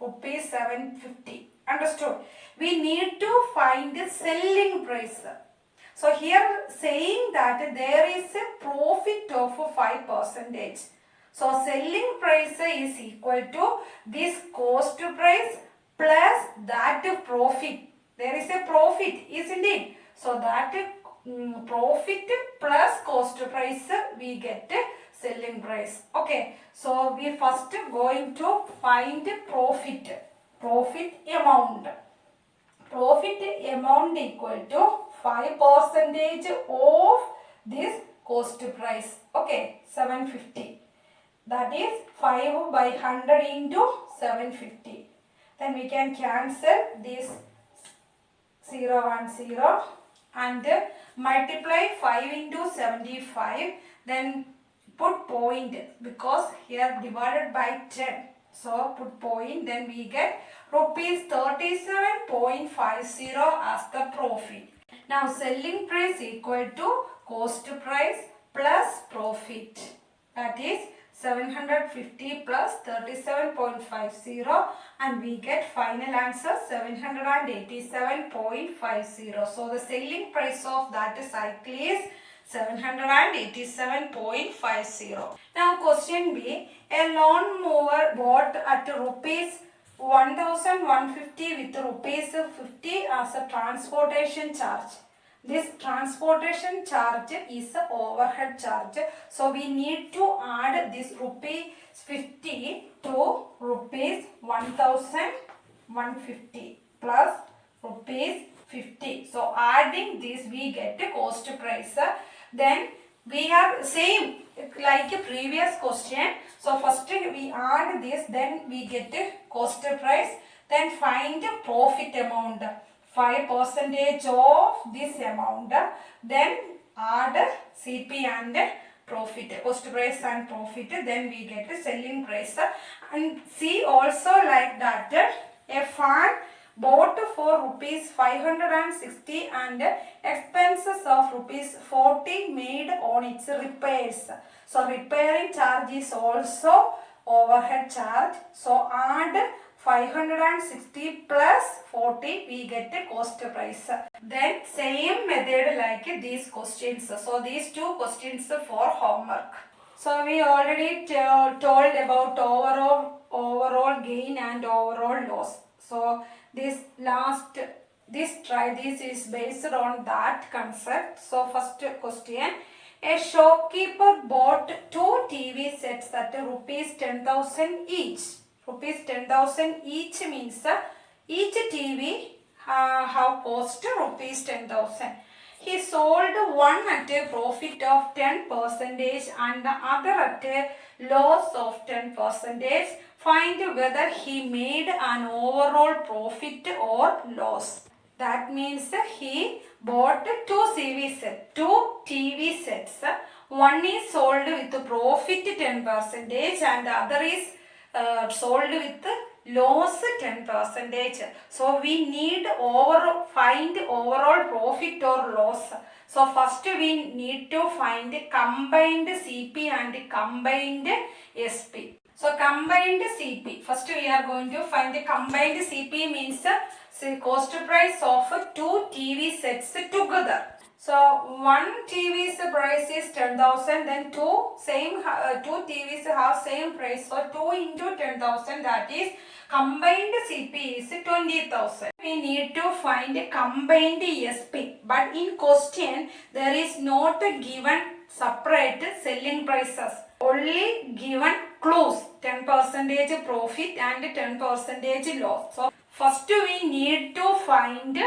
rupees 750. Understood? We need to find the selling price. So here saying that there is a profit of 5%. So selling price is equal to this cost price plus that profit. There is a profit, isn't it? So that profit plus cost price we get selling price. Okay, so we first going to find profit amount. Profit amount equal to 5% of this cost price. Okay, 750. That is 5 by 100 into 750. Then we can cancel this 0 and 0 and multiply 5 into 75. Then put point because here divided by 10. So put point, then we get rupees 37.50 as the profit. Now selling price equal to cost price plus profit. That is 750 plus 37.50 and we get final answer 787.50. So the selling price of that cycle is 787.50. Now question B. A lawnmower bought at rupees 1150 with rupees 50 as a transportation charge. This transportation charge is a overhead charge. So we need to add this rupees 50 to rupees 1150 plus rupees 50. So adding this we get a cost price. Then we have same like a previous question. So first we add this, then we get a cost price, then find profit amount. 5% of this amount, then add CP and profit, cost price and profit, then we get the selling price. And see also like that a fan bought for rupees 560 and expenses of rupees 40 made on its repairs. So repairing charge is also overhead charge. So add 560 plus 40, we get a cost price. Then same method like these questions. So these two questions for homework. So we already told about overall gain and overall loss. So this is based on that concept. So first question. A shopkeeper bought 2 TV sets at rupees 10,000 each. Rupees 10,000 each means each TV have cost rupees 10,000. He sold one at a profit of 10% and the other at a loss of 10%. Find whether he made an overall profit or loss. That means he bought two TV sets. One is sold with profit 10% and the other is sold with loss 10%. So we need find overall profit or loss. So first we need to find combined CP and combined SP. So combined CP. First we are going to find the combined CP means cost price of 2 TV sets together. So one TV's price is 10,000, then two TVs have same price. So 2 into 10,000, that is combined CP is 20,000. We need to find combined SP. But in question there is not given separate selling prices. Only given clues, 10% profit and 10% loss. So first we need to find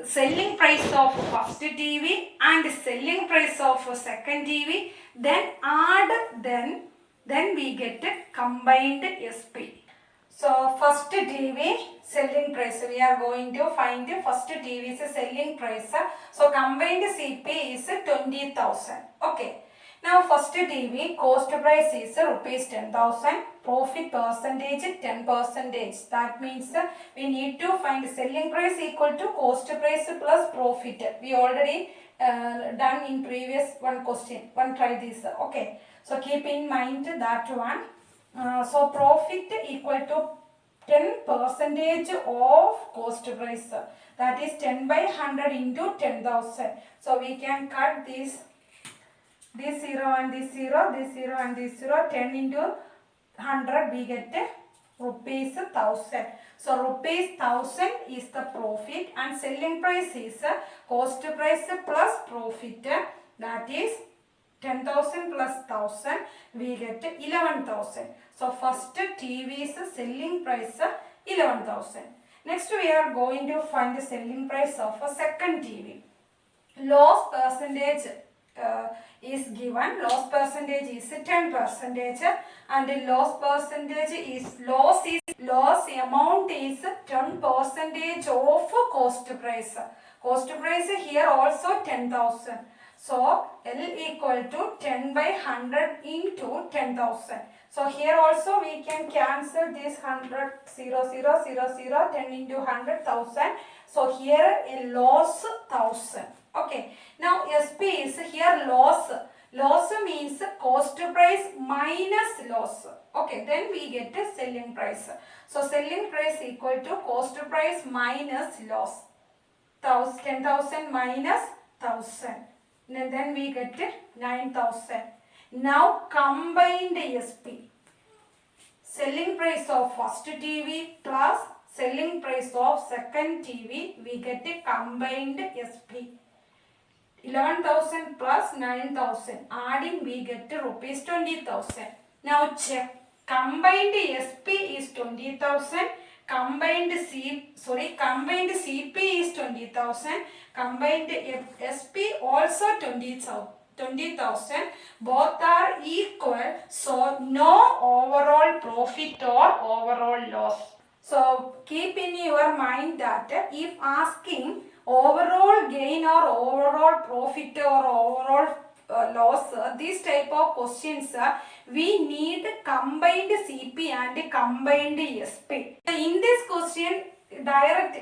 selling price of first TV and selling price of second TV, then add, then we get a combined SP. So first TV selling price, we are going to find the first TV's selling price. So combined CP is 20,000. Okay. Now first TV cost price is rupees 10,000, profit percentage 10%. That means we need to find selling price equal to cost price plus profit. We already done in previous one question. Try this. Okay. So keep in mind that one. So profit equal to 10% of cost price. That is 10 by 100 into 10,000. So we can cut this this 0 and this 0, this 0 and this 0, 10 into 100 we get rupees 1000. So rupees 1000 is the profit and selling price is cost price plus profit, that is 10,000 plus 1,000 we get 11,000. So first TV's selling price 11,000. Next we are going to find the selling price of a second TV. Loss percentage is given. Loss percentage is 10% and the loss percentage is loss amount is 10% of cost price. Cost price here also 10,000. So L equal to 10 by 100 into 10,000. So here also we can cancel this 100, 0, 0, 0, 0, 10 into 100,000. So here a loss 1,000. Okay. Now SP is here loss. Loss means cost price minus loss. Okay. Then we get a selling price. So selling price equal to cost price minus loss. 10,000 minus 1,000. And then we get 9,000. Now combined SP. Selling price of first TV plus selling price of second TV, we get a combined SP. 11,000 plus 9,000. Adding we get rupees 20,000. Now check. Combined SP is 20,000. Combined CP is 20,000. Combined SP also 20,000. Both are equal. So no overall profit or overall loss. So keep in your mind that if asking overall gain or overall profit or overall loss, this type of questions, we need combined CP and combined SP. In this question,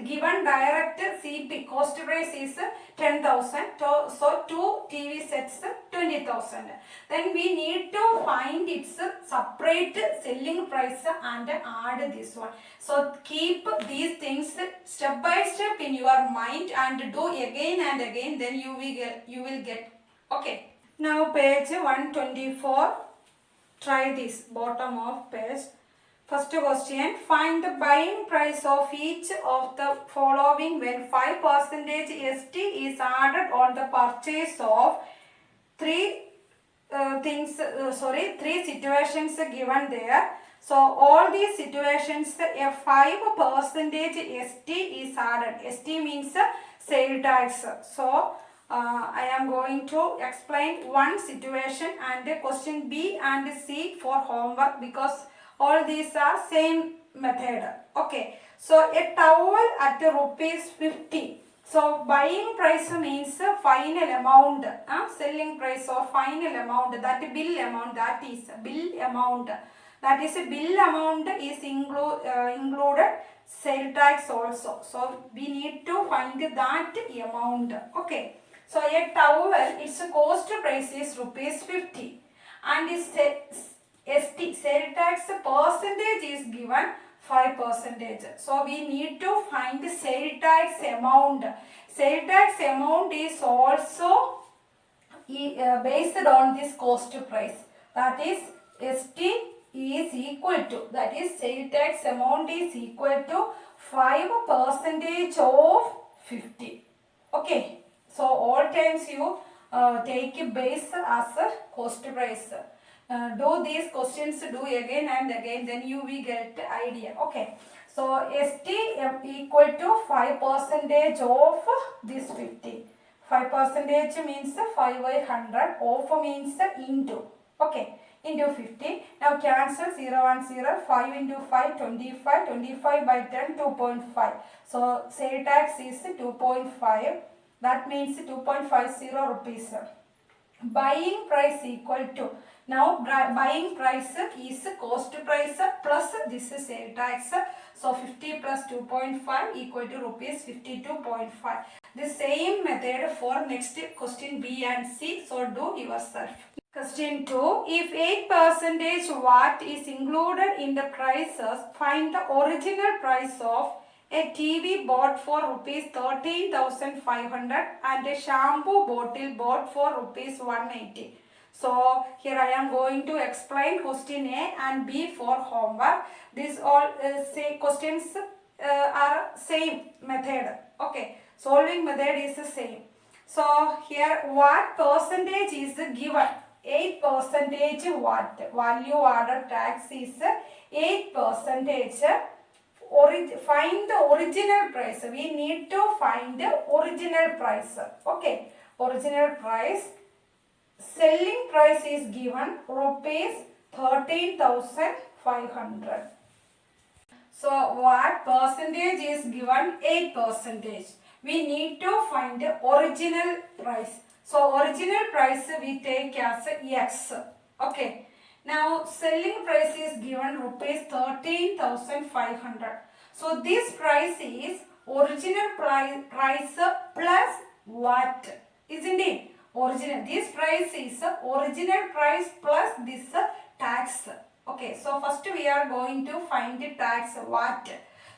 given direct CP cost price is 10,000, so 2 TV sets 20,000. Then we need to find its separate selling price and add this one. So keep these things step by step in your mind and do again and again, then you will get. Okay. Now page 124. Try this, bottom of page. First question, find the buying price of each of the following when 5% ST is added on the purchase of three situations given there. So all these situations, a 5% ST is added. ST means sale tax. So I am going to explain one situation and question B and C for homework because all these are same method. Okay. So a towel at rupees 50. So buying price means final amount. Selling price or final amount. That bill amount. That is bill amount. That is bill amount is included sale tax also. So we need to find that amount. Okay. So a towel, its cost price is rupees 50 and its ST sale tax percentage is given 5%. So we need to find the sale tax amount. Sale tax amount is also based on this cost price. That is ST is equal to, that is sale tax amount is equal to 5% of 50. Okay. So all times you take a base as a cost price. Do these questions, do again and again, then you will get idea. Okay. So ST equal to 5% of this 50. 5% means 5 by 100. Of means into. Okay. Into 50. Now cancel 0 and 0. 5 into 5, 25. 25 by 10, 2.5. So sale tax is 2.5. That means 2.50 rupees. Buying price equal to, now buying price is cost price plus this is sale tax. So 50 plus 2.5 equal to rupees 52.5. The same method for next question B and C. So do yourself. Question 2. If 8% VAT is included in the prices, find the original price of a TV bought for rupees 13,500 and a shampoo bottle bought for rupees 180. So here I am going to explain question A and B for homework. These all say questions are same method. Okay, solving method is the same. So here what percentage is given? 8 percentage what? Value added tax is 8 percentage. Find the original price. We need to find the original price. Okay, original price. Selling price is given rupees 13,500. So what percentage is given? 8 percentage. We need to find the original price. So original price we take as X. Okay. Now selling price is given rupees 13,500. So this price is original price plus what? Isn't it? Original. This price is original price plus this tax. Okay, so first we are going to find the tax what.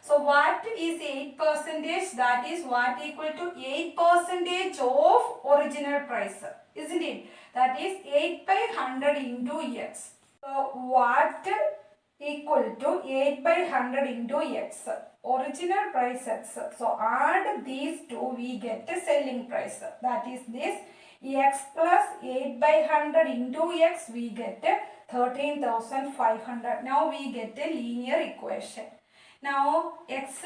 So what is 8 percentage? That is what equal to 8 percentage of original price. Isn't it? That is 8 by 100 into X. So what equal to 8 by 100 into X? Original price X. So add these two, we get a selling price. That is this X plus 8 by 100 into X, we get 13,500. Now we get a linear equation. Now X,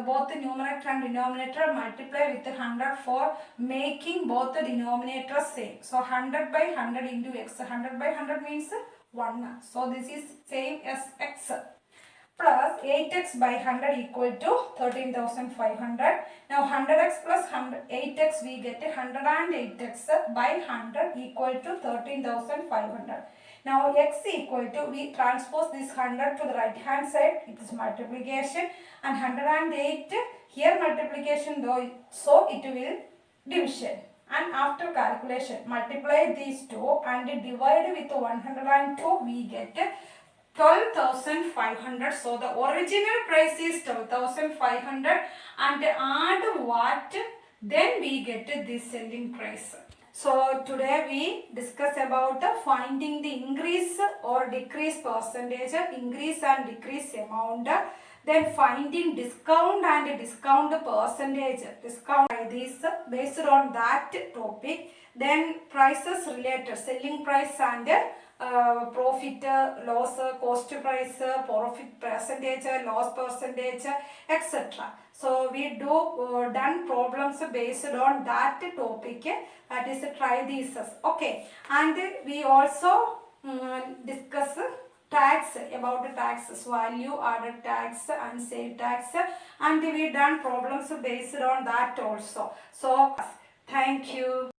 both the numerator and denominator multiply with 100 for making both the denominators same. So 100 by 100 into X. 100 by 100 means 1. So this is same as X. Plus 8x by 100 equal to 13,500. Now 100x plus 8x we get 108x by 100 equal to 13,500. Now x equal to, we transpose this 100 to the right hand side, it is multiplication, and 108 here multiplication though, so it will division. And after calculation multiply these two and divide with 102, we get 12,500. So the original price is 12,500 and add what? Then we get this selling price. So today we discuss about finding the increase or decrease percentage, increase and decrease amount, then finding discount and discount percentage, discount this based on that topic, then prices related, selling price and profit, loss, cost price, profit percentage, loss percentage, etc. So we do done problems based on that topic, that is try these. Okay, and we also discuss tax, about the taxes, value added tax and sale tax, and we done problems based on that also. So thank you.